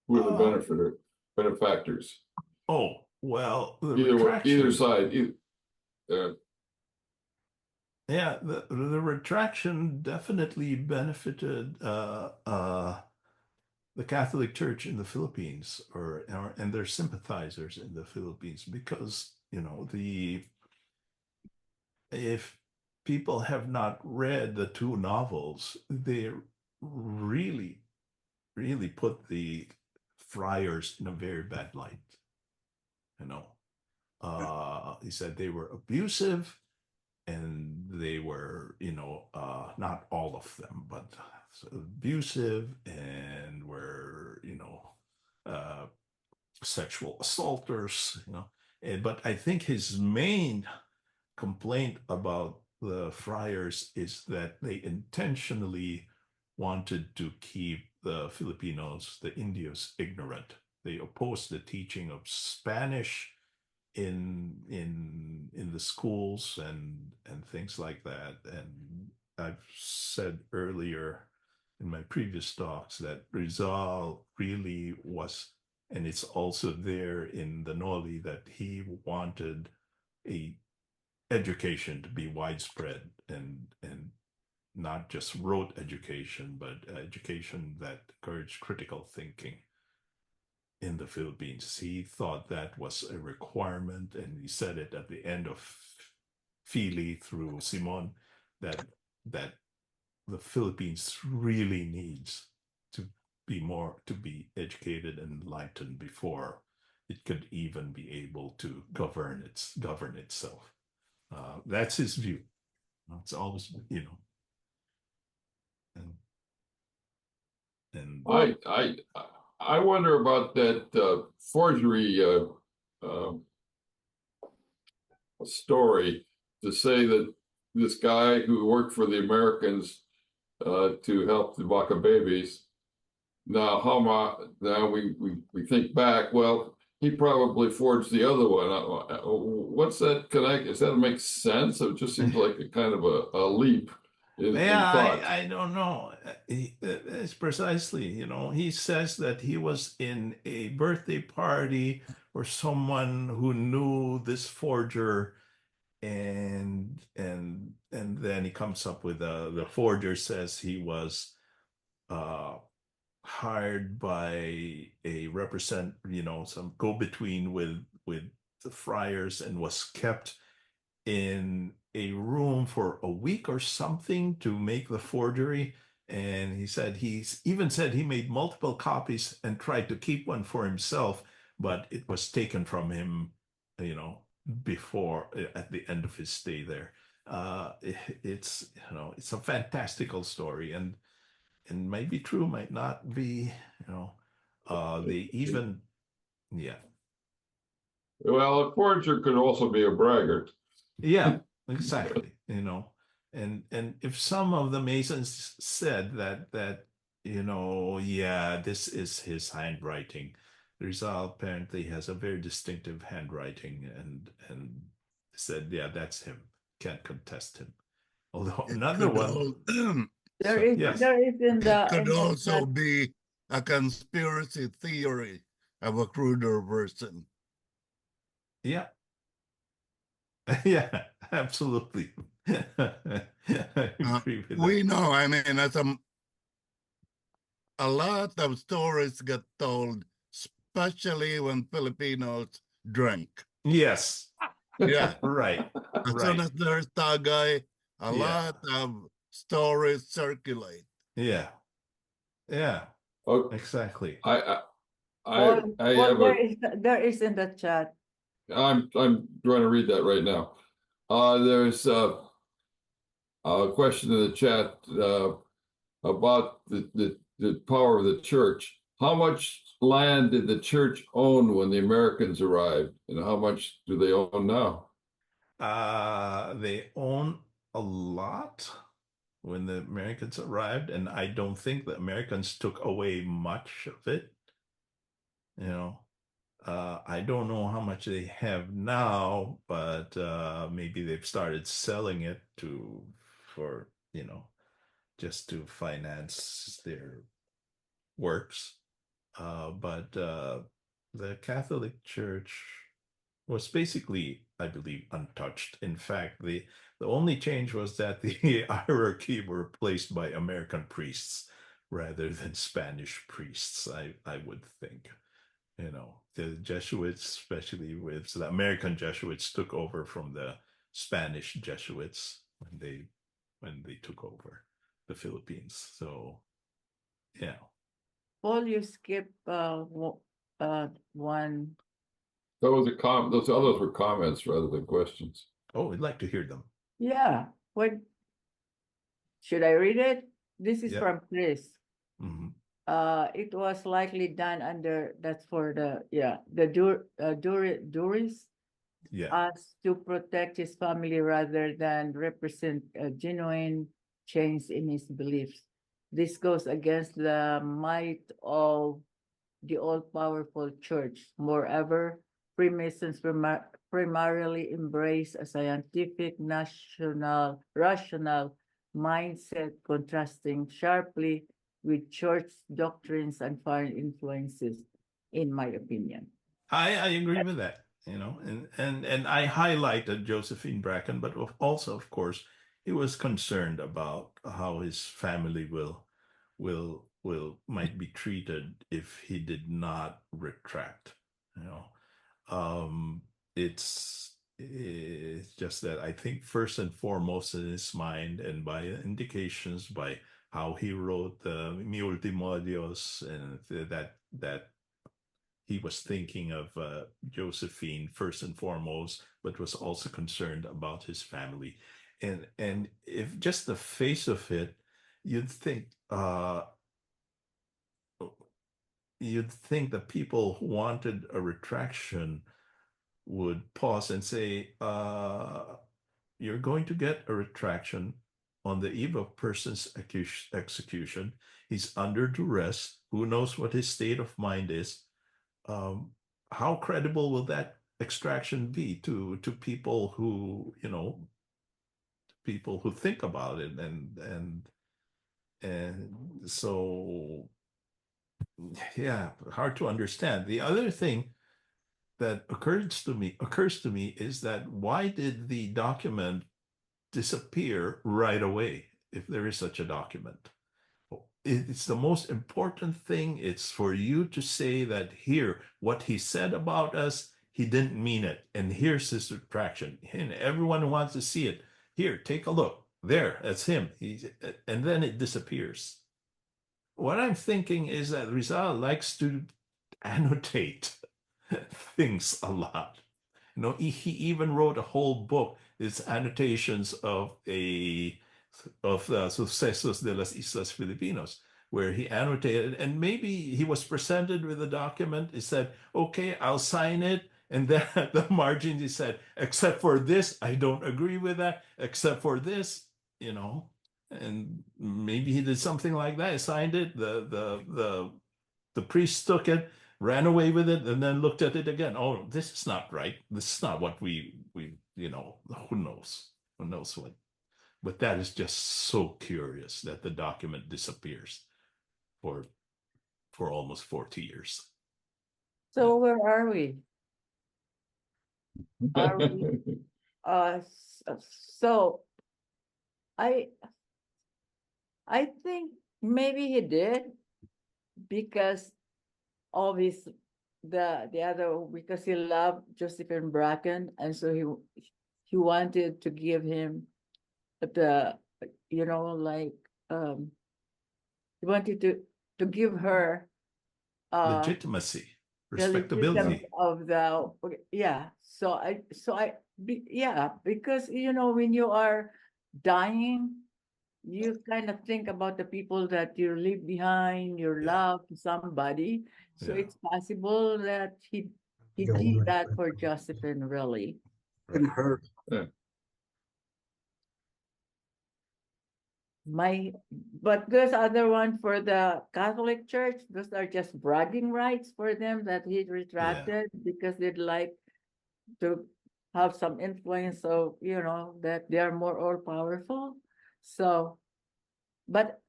Who are the benefactors? Oh, well, Either side. Yeah, the retraction definitely benefited the Catholic Church in the Philippines, and their sympathizers in the Philippines, because if people have not read the 2 novels, they really, really put the friars in a very bad light. He said they were abusive, and they were, not all of them, but abusive, and were, uh, sexual assaulters, but I think his main complaint about the friars is that they intentionally wanted to keep the Filipinos, the Indios, ignorant. They opposed the teaching of Spanish in the schools and things like that. And I've said earlier in my previous talks that Rizal really was, and it's also there in the Noli, that he wanted a education to be widespread and not just rote education, but education that encouraged critical thinking in the Philippines. He thought that was a requirement, and he said it at the end of Philly through Simon, that that the Philippines really needs to be educated and enlightened before it could even be able to govern itself. That's his view. It's always, and and I wonder about that forgery story, to say that this guy who worked for the Americans to help the Baka babies. Now, now we think back. Well, he probably forged the other one. What's that connect? Does that make sense? It just seems like a kind of a leap in yeah, thought. I don't know. It's precisely, he says that he was in a birthday party where someone who knew this forger, and then he comes up with the forger says he was uh hired by some go-between with the friars, and was kept in a room for a week or something to make the forgery. And he's even said he made multiple copies and tried to keep one for himself, but it was taken from him, before at the end of his stay there. It's a fantastical story, and might be true, might not be. They even, yeah. Well, a forger could also be a braggart. Yeah, exactly. And if some of the Masons said yeah, this is his handwriting. Rizal apparently has a very distinctive handwriting, and said, yeah, that's him. Can't contest him. Although It another could one, all, There so is yes, there is it could in the also chat. be a conspiracy theory of a cruder version. yeah, yeah, absolutely. I agree with We that. know, I mean, a lot of stories get told, especially when Filipinos drink. Yes, Yeah. right, As soon right. as there's tagay, a Yeah, lot of stories circulate. yeah, yeah, Oh, exactly. I Paul, have there is in the chat. I'm trying to read that right now. There's a question in the chat about the power of the church. How much land did the church own when the Americans arrived, and how much do they own now? They own a lot when the Americans arrived, and I don't think the Americans took away much of it. You know, I don't know how much they have now, but maybe they've started selling it for, just to finance their works. But the Catholic Church was basically, I believe, untouched. In fact, the only change was that the hierarchy were replaced by American priests rather than Spanish priests, I would think. The Jesuits, especially with the American Jesuits, took over from the Spanish Jesuits when they took over the Philippines. So, yeah. Paul, you skip one. Those others were comments rather than questions. Oh, I'd like to hear them. Yeah. What should I read it? This is Yep. from Chris. Mhm. It was likely done under, that's for the Duris, Yeah. as to protect his family rather than represent a genuine change in his beliefs. This goes against the might of the all-powerful church. Moreover, Freemasons primarily embrace a scientific, rational mindset contrasting sharply with church doctrines and foreign influences, in my opinion. I agree with that, and I highlighted Josephine Bracken, but also, of course, he was concerned about how his family might be treated if he did not retract. You know, it's just that I think first and foremost in his mind, and by indications by how he wrote Mi Ultimo Adios, and that he was thinking of Josephine first and foremost, but was also concerned about his family. And if just the face of it, you'd think that people who wanted a retraction would pause and say, "You're going to get a retraction on the eve of person's execution. He's under duress. Who knows what his state of mind is? How credible will that extraction be to people who think about it, and so yeah, hard to understand. The other thing that occurs to me is that why did the document disappear right away if there is such a document? It's the most important thing. It's for you to say that here, what he said about us, he didn't mean it. And here's his retraction. And everyone wants to see it. Here, take a look. There, that's him. And then it disappears. What I'm thinking is that Rizal likes to annotate things a lot. He even wrote a whole book. It's annotations of Sucesos de las Islas Filipinos, where he annotated, and maybe he was presented with a document. He said, "Okay, I'll sign it." And then at the margins, he said, "Except for this, I don't agree with that. Except for this, And maybe he did something like that. He signed it. The priest took it, ran away with it, and then looked at it again. Oh, this is not right. This is not what we who knows? Who knows what? But that is just so curious that the document disappears for almost 40 years. So where are we? Are we? So I think maybe he did because of the other, because he loved Josephine Bracken, and so he wanted to give him the like he wanted to give her Legitimacy, the legitimacy respectability. of yeah. Because when you are dying, you kind of think about the people that you leave behind, your Yeah. love to somebody. So Yeah. it's possible that he did that for Josephine, really. In her. Yeah. But there's other one for the Catholic Church. Those are just bragging rights for them that he retracted because they'd like to have some influence, so that they are more all powerful. So, but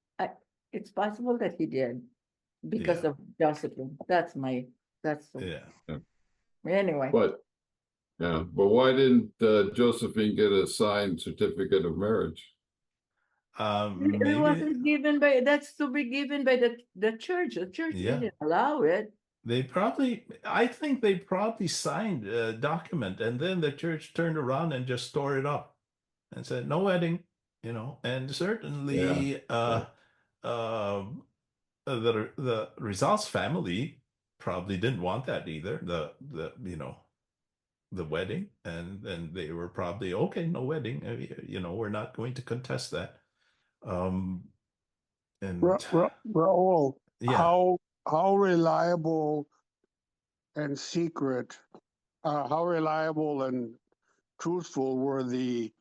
it's possible that he did because Yeah. of Josephine. That's Yeah. anyway. But why didn't Josephine get a signed certificate of marriage? It Maybe. wasn't given that's to be given by the church. The church Yeah. didn't allow it. I think they probably signed a document, and then the church turned around and just tore it up and said, "No wedding," and certainly the Rizal's family probably didn't want that either. The wedding, and then they were probably okay, no wedding. We're not going to contest that. And Raul, yeah, how reliable and secret, how reliable and truthful were in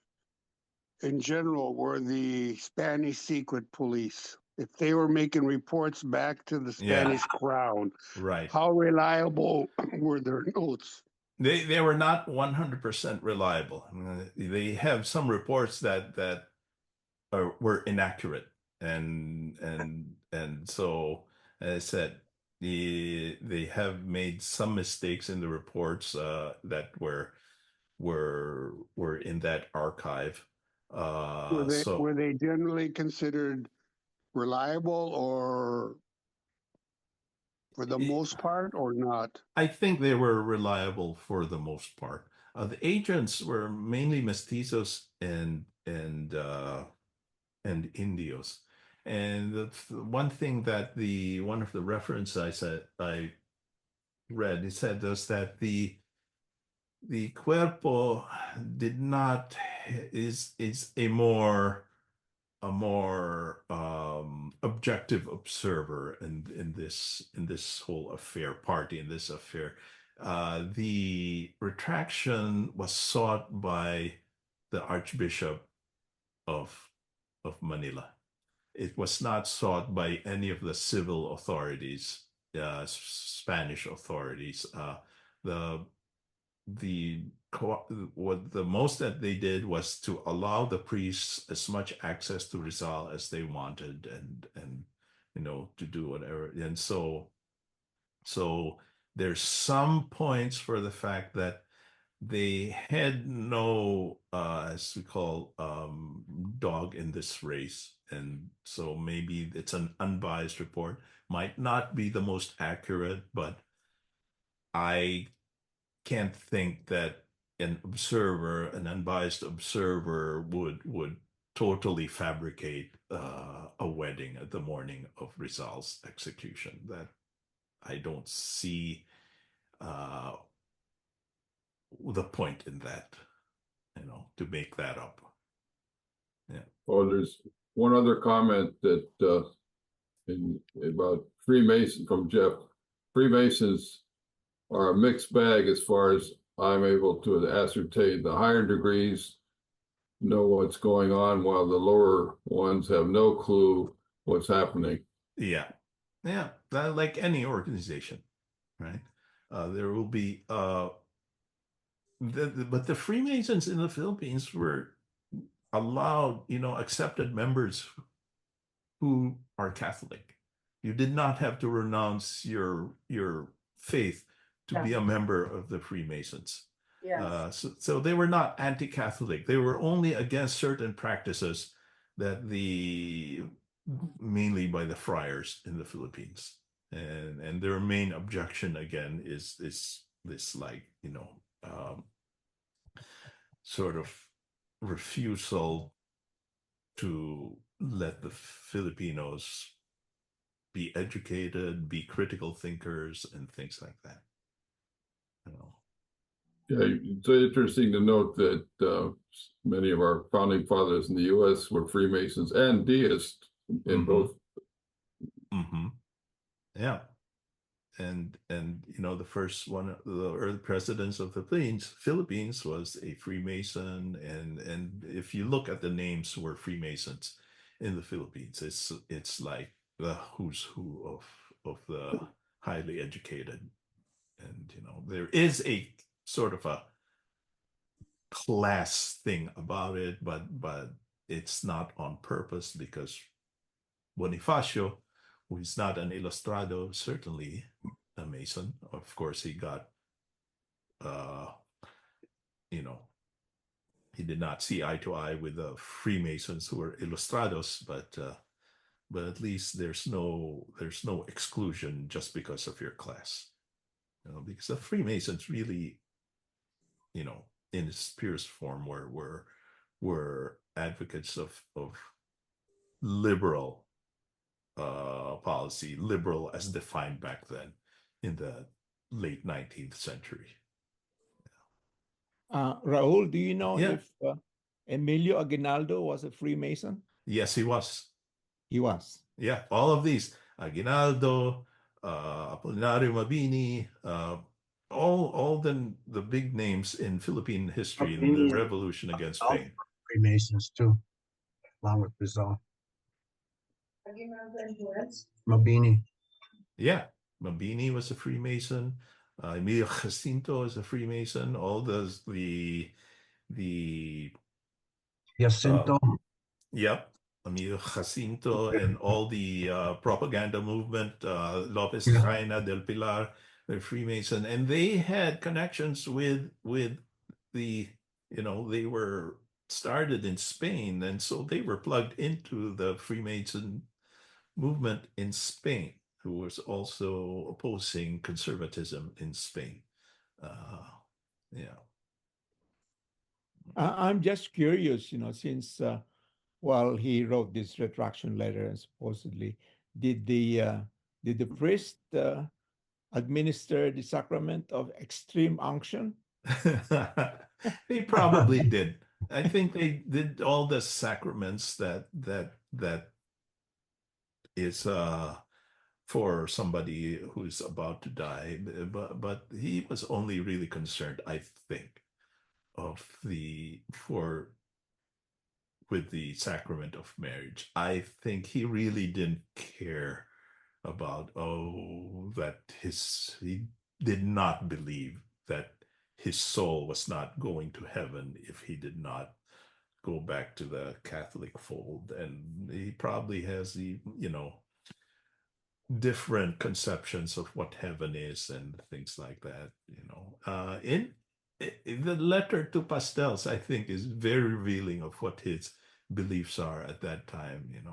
general, were the Spanish secret police? If they were making reports back to the Spanish crown, right. how reliable were their notes? They were not 100% reliable. They have some reports that were inaccurate, and so, as I said, they have made some mistakes in the reports that were in that archive. Were they generally considered reliable, or for the most part, or not? I think they were reliable for the most part. The agents were mainly mestizos and Indios. And the one thing that one of the reference I read, it said was that the cuerpo did not is a more objective observer in this whole affair, party in this affair. The retraction was sought by the Archbishop of Manila. It was not sought by any of the civil authorities, Spanish authorities. The what the most that they did was to allow the priests as much access to Rizal as they wanted, and to do whatever. And so there's some points for the fact that they had no, as we call, dog in this race. And so maybe it's an unbiased report, might not be the most accurate, but I can't think that an unbiased observer would totally fabricate a wedding at the morning of Rizal's execution. That I don't see the point in that, to make that up. Yeah. Oh, there's one other comment that about Freemason from Jeff. Freemasons are a mixed bag as far as I'm able to ascertain. The higher degrees know what's going on, while the lower ones have no clue what's happening. Yeah. Like any organization, right? There will be, but the Freemasons in the Philippines were allowed, accepted members who are Catholic. You did not have to renounce your faith to be a member of the Freemasons. Yes. So they were not anti-Catholic. They were only against certain practices that mainly by the friars in the Philippines. And their main objection again is this, like, sort of refusal to let the Filipinos be educated, be critical thinkers, and things like that. Yeah, it's interesting to note that many of our founding fathers in the U.S. were Freemasons and deists in both. Mm-hmm. Yeah. And the first one, the early presidents of the Philippines was a Freemason, and if you look at the names who were Freemasons in the Philippines, it's like the who's who of the highly educated. And there is a sort of a class thing about it, but it's not on purpose, because Bonifacio, who is not an ilustrado, certainly a Mason. Of course, he got, he did not see eye to eye with the Freemasons who were ilustrados, but at least there's no exclusion just because of your class, because the Freemasons really, in its purest form, were advocates of liberal policy, liberal as defined back then in the late 19th century. Raul, do you know Yeah. if Emilio Aguinaldo was a Freemason? Yes, he was. He was. Yeah, all of these, Aguinaldo, Apolinario Mabini, all the big names in Philippine history in the revolution against Spain. Freemasons too, along with Rizal. Mabini. Yeah, Mabini was a Freemason. Emilio Jacinto is a Freemason. All the Jacinto. Yep, Emilio Jacinto and all the propaganda movement, Lopez Yeah. Reina del Pilar, they're Freemason, and they had connections with the, they were started in Spain, and so they were plugged into the Freemason movement in Spain, who was also opposing conservatism in Spain. Yeah. I'm just curious, since while he wrote this retraction letter, and supposedly did the priest administer the sacrament of extreme unction? They probably did. I think they did all the sacraments that is for somebody who's about to die, but he was only really concerned, I think, of with the sacrament of marriage. I think he really didn't care about that he did not believe that his soul was not going to heaven if he did not go back to the Catholic fold. And he probably has the different conceptions of what heaven is and things like that. In the letter to Pastels, I think, is very revealing of what his beliefs are at that time. And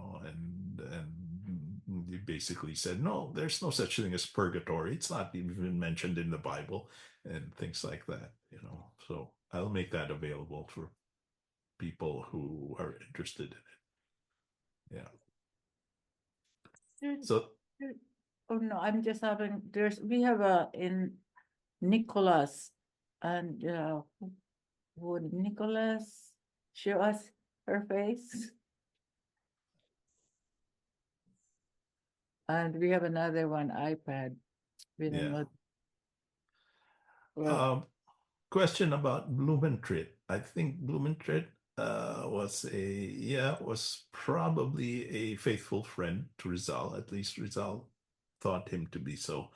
he basically said, no, there's no such thing as purgatory. It's not even mentioned in the Bible and things like that. So I'll make that available for people who are interested in it. Yeah. So Oh no, I'm just having we have in Nicholas, and would Nicholas show us her face? And we have another one, iPad. We don't yeah. know. Well, Question about Blumentritt. I think Blumentritt was probably a faithful friend to Rizal. At least Rizal thought him to be so.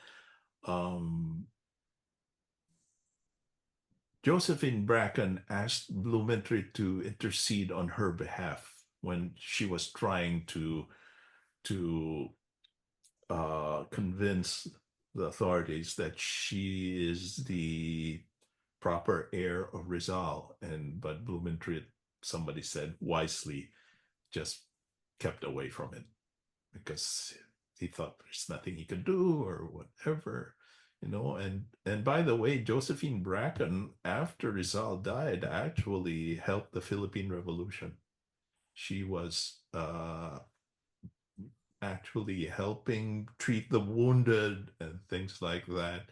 Josephine Bracken asked Blumentritt to intercede on her behalf when she was trying to convince the authorities that she is the proper heir of Rizal. But Blumentritt, somebody said wisely, just kept away from it because he thought there's nothing he could do or whatever. And by the way, Josephine Bracken, after Rizal died, actually helped the Philippine Revolution. She was actually helping treat the wounded and things like that,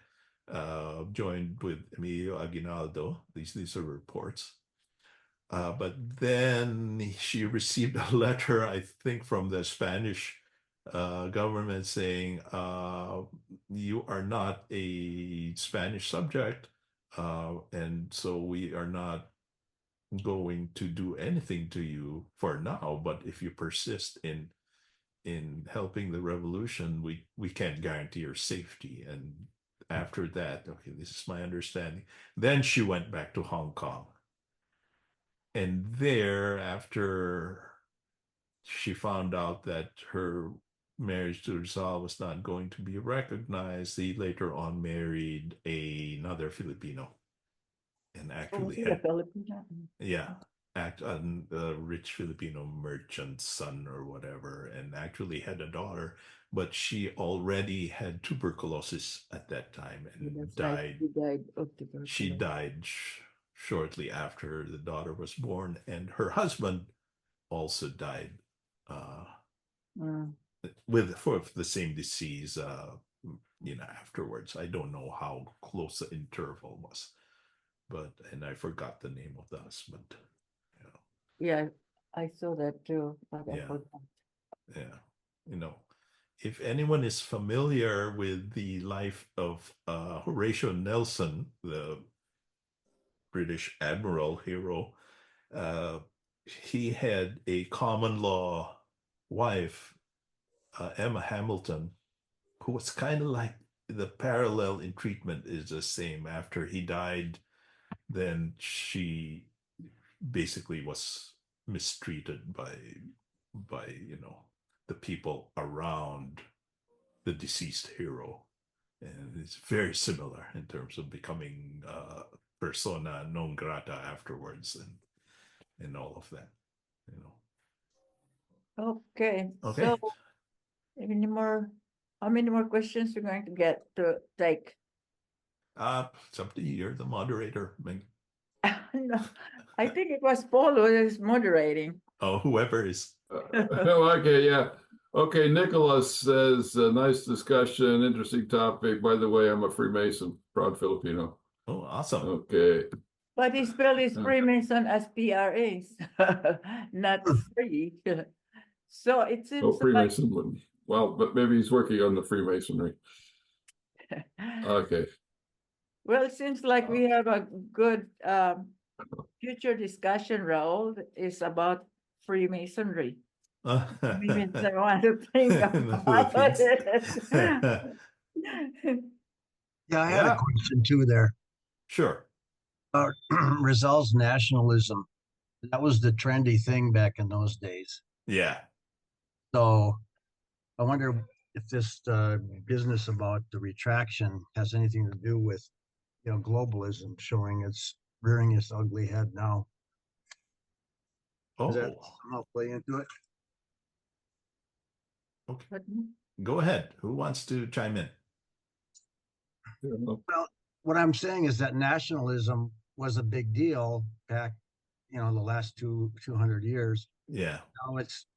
joined with Emilio Aguinaldo. These are reports. But then she received a letter, I think, from the Spanish government saying, you are not a Spanish subject, and so we are not going to do anything to you for now. But if you persist in helping the revolution, we can't guarantee your safety. And after that, okay, this is my understanding. Then she went back to Hong Kong. And there, after she found out that her marriage to Rizal was not going to be recognized, he later on married another Filipino. And actually a Filipino. yeah, a rich Filipino merchant's son or whatever, and actually had a daughter, but she already had tuberculosis at that time and That's died. Right. She died of tuberculosis. She died shortly after the daughter was born, and her husband also died for the same disease. Afterwards, I don't know how close the interval was, and I forgot the name of the husband. Yeah, I saw that too, but I Yeah. forgot. Yeah. If anyone is familiar with the life of Horatio Nelson, the British admiral hero, he had a common law wife, Emma Hamilton, who was kind of like the parallel in treatment is the same. After he died, then she basically was mistreated by the people around the deceased hero, and it's very similar in terms of becoming persona non grata afterwards, and all of that. Okay. Okay. So, how many more questions we're going to get to take? It's up to you. You're the moderator. No, I think it was Paul who is moderating. Oh, whoever is. Okay, yeah. Okay, Nicholas says, nice discussion, interesting topic. By the way, I'm a Freemason, proud Filipino. Oh, awesome. Okay. But he spelled his Freemason as PRAs, not free. So it Oh, seems Freemason. Well, but maybe he's working on the Freemasonry. Okay. well, it seems like we have a good future discussion, Raul, is about Freemasonry. Maybe I want to think about it. Yeah, I had a question too there. Sure. About Rizal's nationalism. That was the trendy thing back in those days. Yeah. So I wonder if this business about the retraction has anything to do with, globalism rearing its ugly head now. Does that somehow play into it? Okay. Go ahead. Who wants to chime in? Well, what I'm saying is that nationalism was a big deal back, the last 200 years. Yeah. Now it's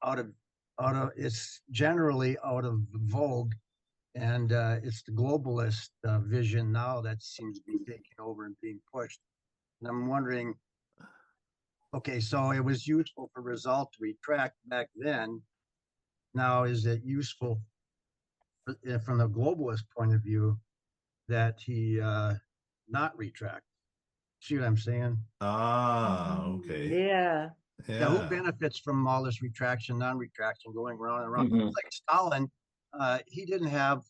it's generally out of vogue, and it's the globalist vision now that seems to be taking over and being pushed. And I'm wondering, okay, so it was useful for Rizal to retract back then. Now, is it useful from the globalist point of view that he not retract? See what I'm saying? Okay. Yeah. Yeah, who benefits from all this retraction, non-retraction, going around and around? Mhm. It's like Stalin, he didn't have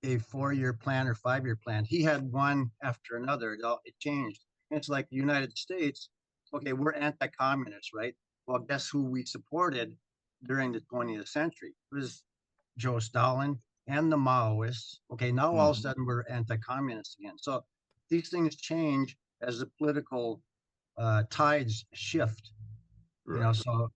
a 4-year plan or 5-year plan. He had one after another. It changed. And it's like the United States. Okay, we're anti-communist, right? Well, guess who we supported during the 20th century? It was Joe Stalin and the Maoists. Okay, now all of a sudden we're anti-communist again. So these things change as the political tides shift. Right. So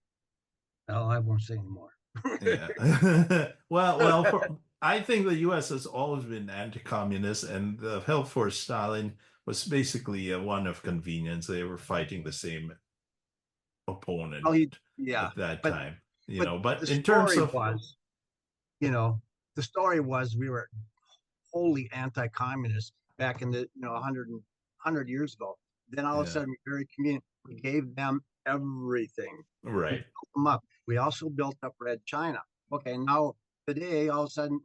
I won't say anymore. Yeah. Well, I think the U.S. has always been anti-communist, and the help for Stalin was basically one of convenience. They were fighting the same opponent at that time, But in terms of the story was we were wholly anti-communist back in the 100 years ago. Then all of a sudden, very convenient. We gave them everything. Right. We built them up. We also built up Red China. Okay, now today, all of a sudden,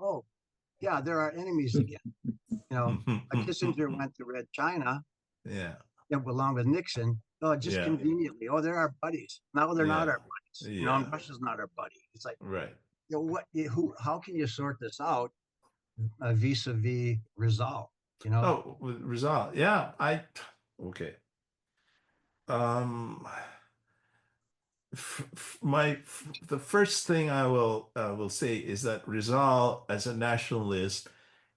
they're our enemies again. Kissinger went to Red China. Yeah. Along with Nixon. Just conveniently. They're our buddies. Now they're not our buddies. Yeah. Russia's not our buddy. It's like, right. How can you sort this out vis-a-vis Rizal? With Rizal, okay. The first thing I will say is that Rizal, as a nationalist,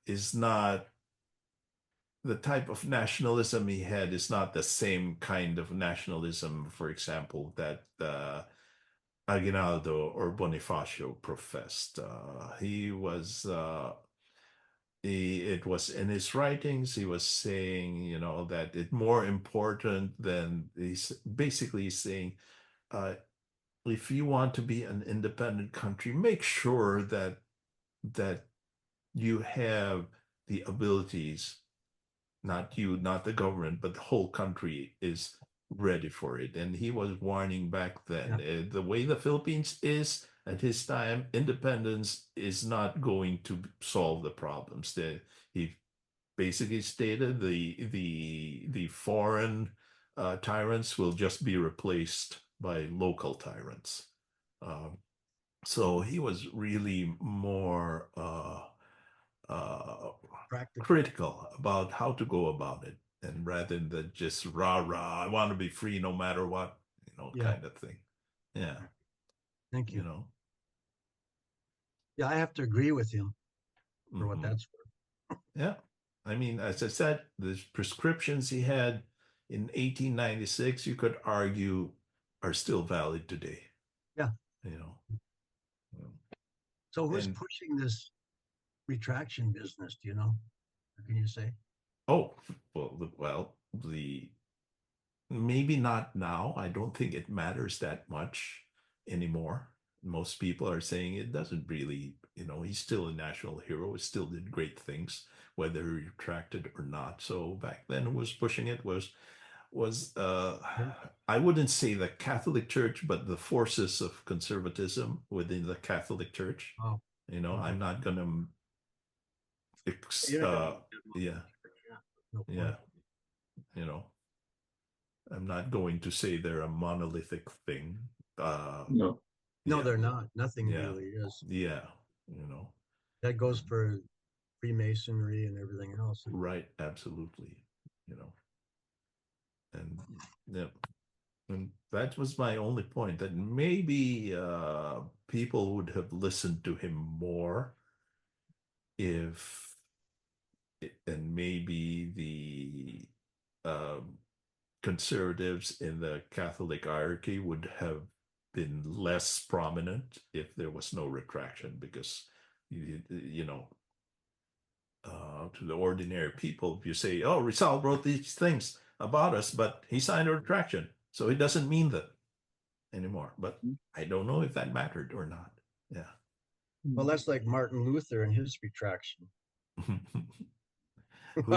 is not the type of nationalism he had is not the same kind of nationalism, for example, that Aguinaldo or Bonifacio professed. It was in his writings, he was saying, that it's more important than he's basically saying, if you want to be an independent country, make sure that you have the abilities, not you, not the government, but the whole country is ready for it. And he was warning back then, the way the Philippines is at his time, independence is not going to solve the problems. He basically stated the foreign tyrants will just be replaced by local tyrants. So he was really more practical. critical about how to go about it, and rather than just rah rah, I want to be free no matter what, Yeah. kind of thing. Yeah, Thank you. you know. Yeah, I have to agree with you for what Mhm. that's worth. Yeah. I mean, as I said, the prescriptions he had in 1896, you could argue, are still valid today. Yeah. You know. So who's And pushing this retraction business? Do you know? What can you say? oh, well, the maybe not now. I don't think it matters that much anymore. Most people are saying it doesn't really, he's still a national hero. He still did great things, whether he retracted or not. So back then, who was pushing it was I wouldn't say the Catholic Church, but the forces of conservatism within the Catholic Church. Oh, I'm not gonna you're not gonna- yeah, no point. yeah, I'm not going to say they're a monolithic thing. No. No, yeah, they're not. Nothing Yeah. really is. yeah, That goes for Freemasonry and everything else. right, absolutely, and yeah, and that was my only point, that maybe people would have listened to him more if, and maybe the conservatives in the Catholic hierarchy would have been less prominent if there was no retraction, because to the ordinary people, if you say, "Oh, Rizal wrote these things about us, but he signed a retraction, so he doesn't mean that anymore." But I don't know if that mattered or not. Yeah. Well, that's like Martin Luther and his retraction. Who?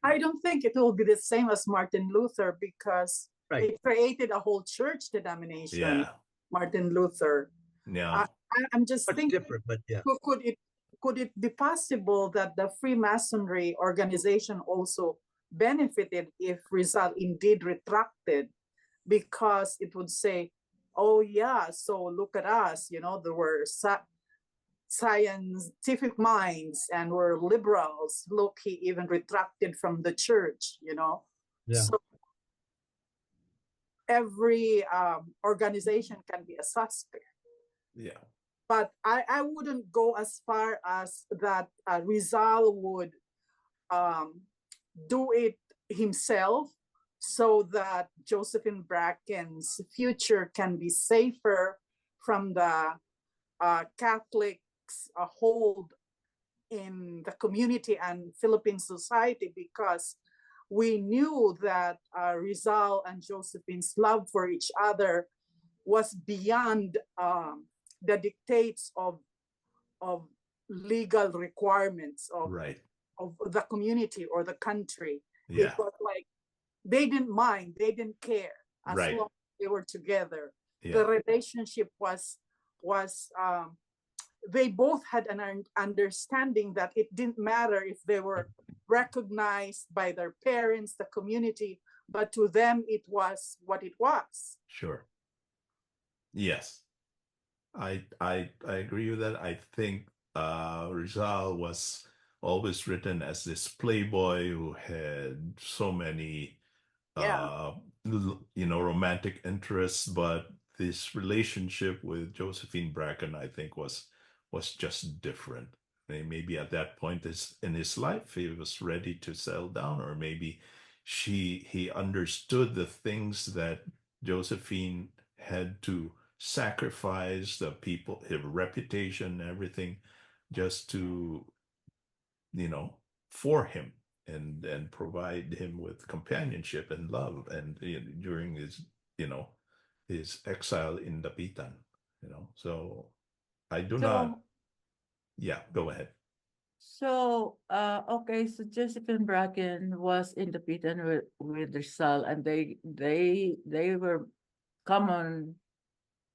I don't think it will be the same as Martin Luther, because Right. it created a whole church denomination. Yeah. Martin Luther. Yeah. I'm just But thinking, different, but yeah. could it be possible that the Freemasonry organization also benefited if Rizal indeed retracted, because it would say, "Oh yeah, so look at us, there were scientific minds and we're liberals. Look, he even retracted from the church." Yeah. So every organization can be a suspect. Yeah. But I wouldn't go as far as that Rizal would do it himself so that Josephine Bracken's future can be safer from the Catholics' hold in the community and Philippine society, because we knew that Rizal and Josephine's love for each other was beyond the dictates of legal requirements of Right. the community or the country. Yeah. It was like they didn't mind, they didn't care, as Right. long as they were together. Yeah. The relationship was they both had an understanding that it didn't matter if they were recognized by their parents, the community, but to them it was what it was. Sure. Yes. I agree with that. I think Rizal was always written as this playboy who had so many romantic interests, but this relationship with Josephine Bracken, I think, was just different. Maybe at that point in his life, he was ready to settle down, or maybe he understood the things that Josephine had to sacrifice, the people, his reputation, everything, just to, for him, and provide him with companionship and love, and during his, his exile in Dapitan, So I do not. Yeah, go ahead. So, okay, so Josephine Bracken was in the Pitan with Rizal, and they were common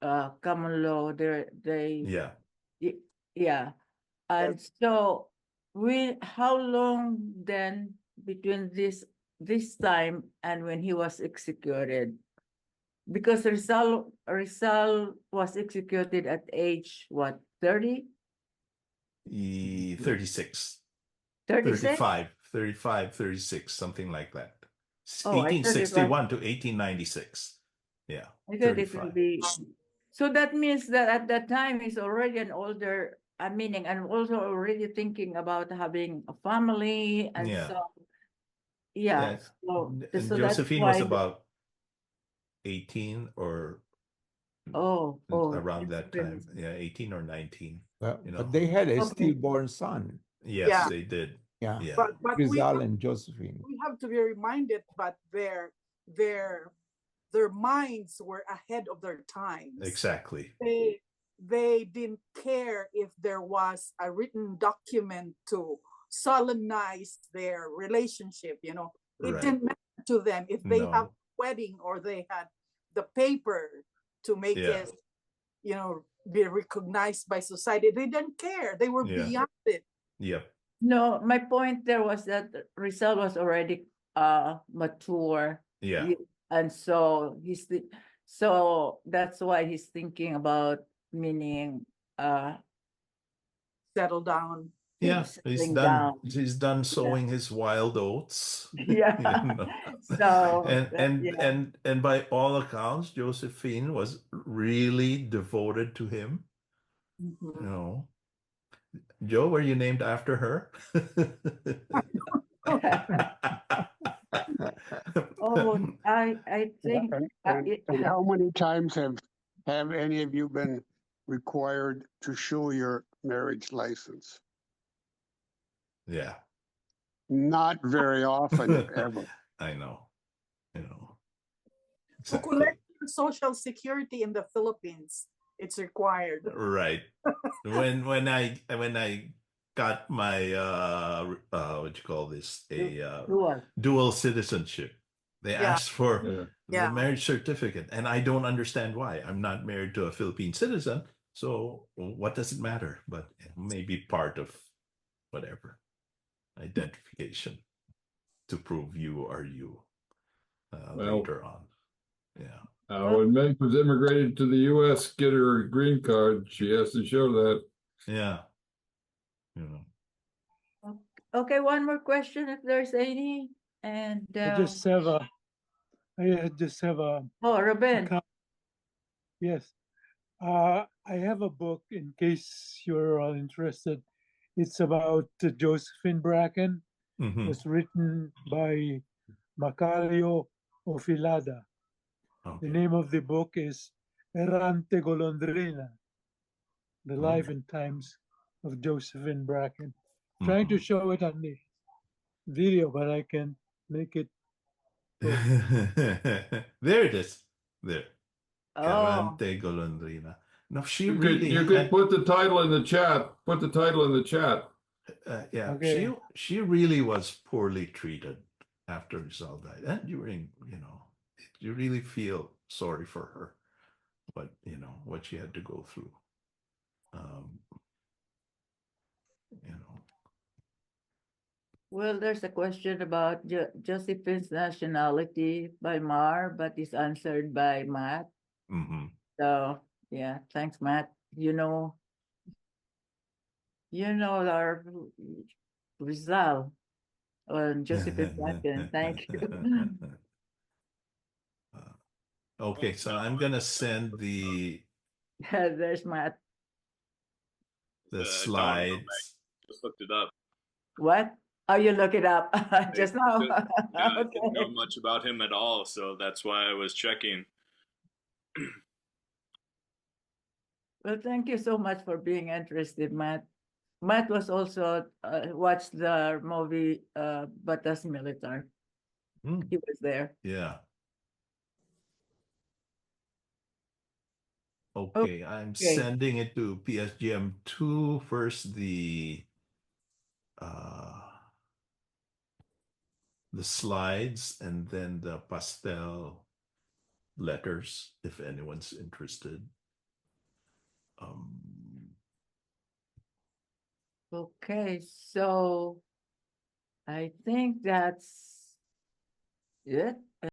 law. Yeah. Yeah, and so how long then between this time and when he was executed? Because Rizal was executed at age what, 30? 36. 36? 35, 36, something like that. Oh, I thought it was- 1861 to 1896. Yeah, I thought it 35. will be. So that means that at that time he's already an older, meaning, and also already thinking about having a family and Yeah. so. Yeah. Yes. So, And so that's Josephine why was about 18 or around that time. Josephine. Yeah, 18 or 19. Well, You know. but they had a Okay. stillborn son. Yes, Yeah. they did. Yeah. Yeah. But we Rizal and Josephine. have to be reminded, but their minds were ahead of their times. Exactly. They didn't care if there was a written document to solemnize their relationship. You know, it Right. didn't matter to them if they No. have a wedding or they had the paper to make Yeah. it, you know, be recognized by society. They didn't care. They were Yeah. beyond it. Yep. No, my point there was that Rizal was already mature. Yeah. And so so that's why he's thinking about meaning Settle down. Yeah, settling down. he's done sowing his wild oats. Yeah. You know. So and by all accounts, Josephine was really devoted to him. Mhm. You know. Joe, were you named after her? Oh, I think And how many times have any of you been required to show your marriage license? Yeah. Not very often, if ever. I know. You know. To collect your social security in the Philippines, it's required. Right. when I got my what you call this, a dual citizenship, they asked for the marriage certificate, and I don't understand why. I'm not married to a Philippine citizen, so what does it matter? But maybe part of whatever identification to prove you are you later on. Yeah. When Meg was immigrated to the U.S., get her green card, she has to show that. Yeah. You know. Okay, one more question if there's any. And I just have a oh, Ruben. Yes. I have a book in case you're all interested. It's about Josephine Bracken. Mhm. It was written by Macalio Ofilada. The name of the book is Errante Golondrina, The Life and Times of Josephine Bracken. Trying to show it on the video, but I can make it. There it is. There. Errante Golondrina. No, she really. You could put the title in the chat. Put the title in the chat. Yeah, Okay. she really was poorly treated after Rizal died, and during, you know, you really feel sorry for her, but you know what she had to go through. You know. Well, there's a question about Josephine's nationality by Mar, but it's answered by Matt. Mm-hmm. So yeah, thanks, Matt. You know our Rizal on Josephine Bracken. Thank you. Okay, so I'm gonna send There's Matt. the slides. Just looked it up. What? Oh, you look it up just now. I didn't know much about him at all, so that's why I was checking. Well, thank you so much for being interested, Matt. Matt was also watched the movie Batas Militar. He was there. Yeah. Okay, I'm sending it to PSGM2 first, the slides, and then the pastel letters, if anyone's interested. Okay, so I think that's it.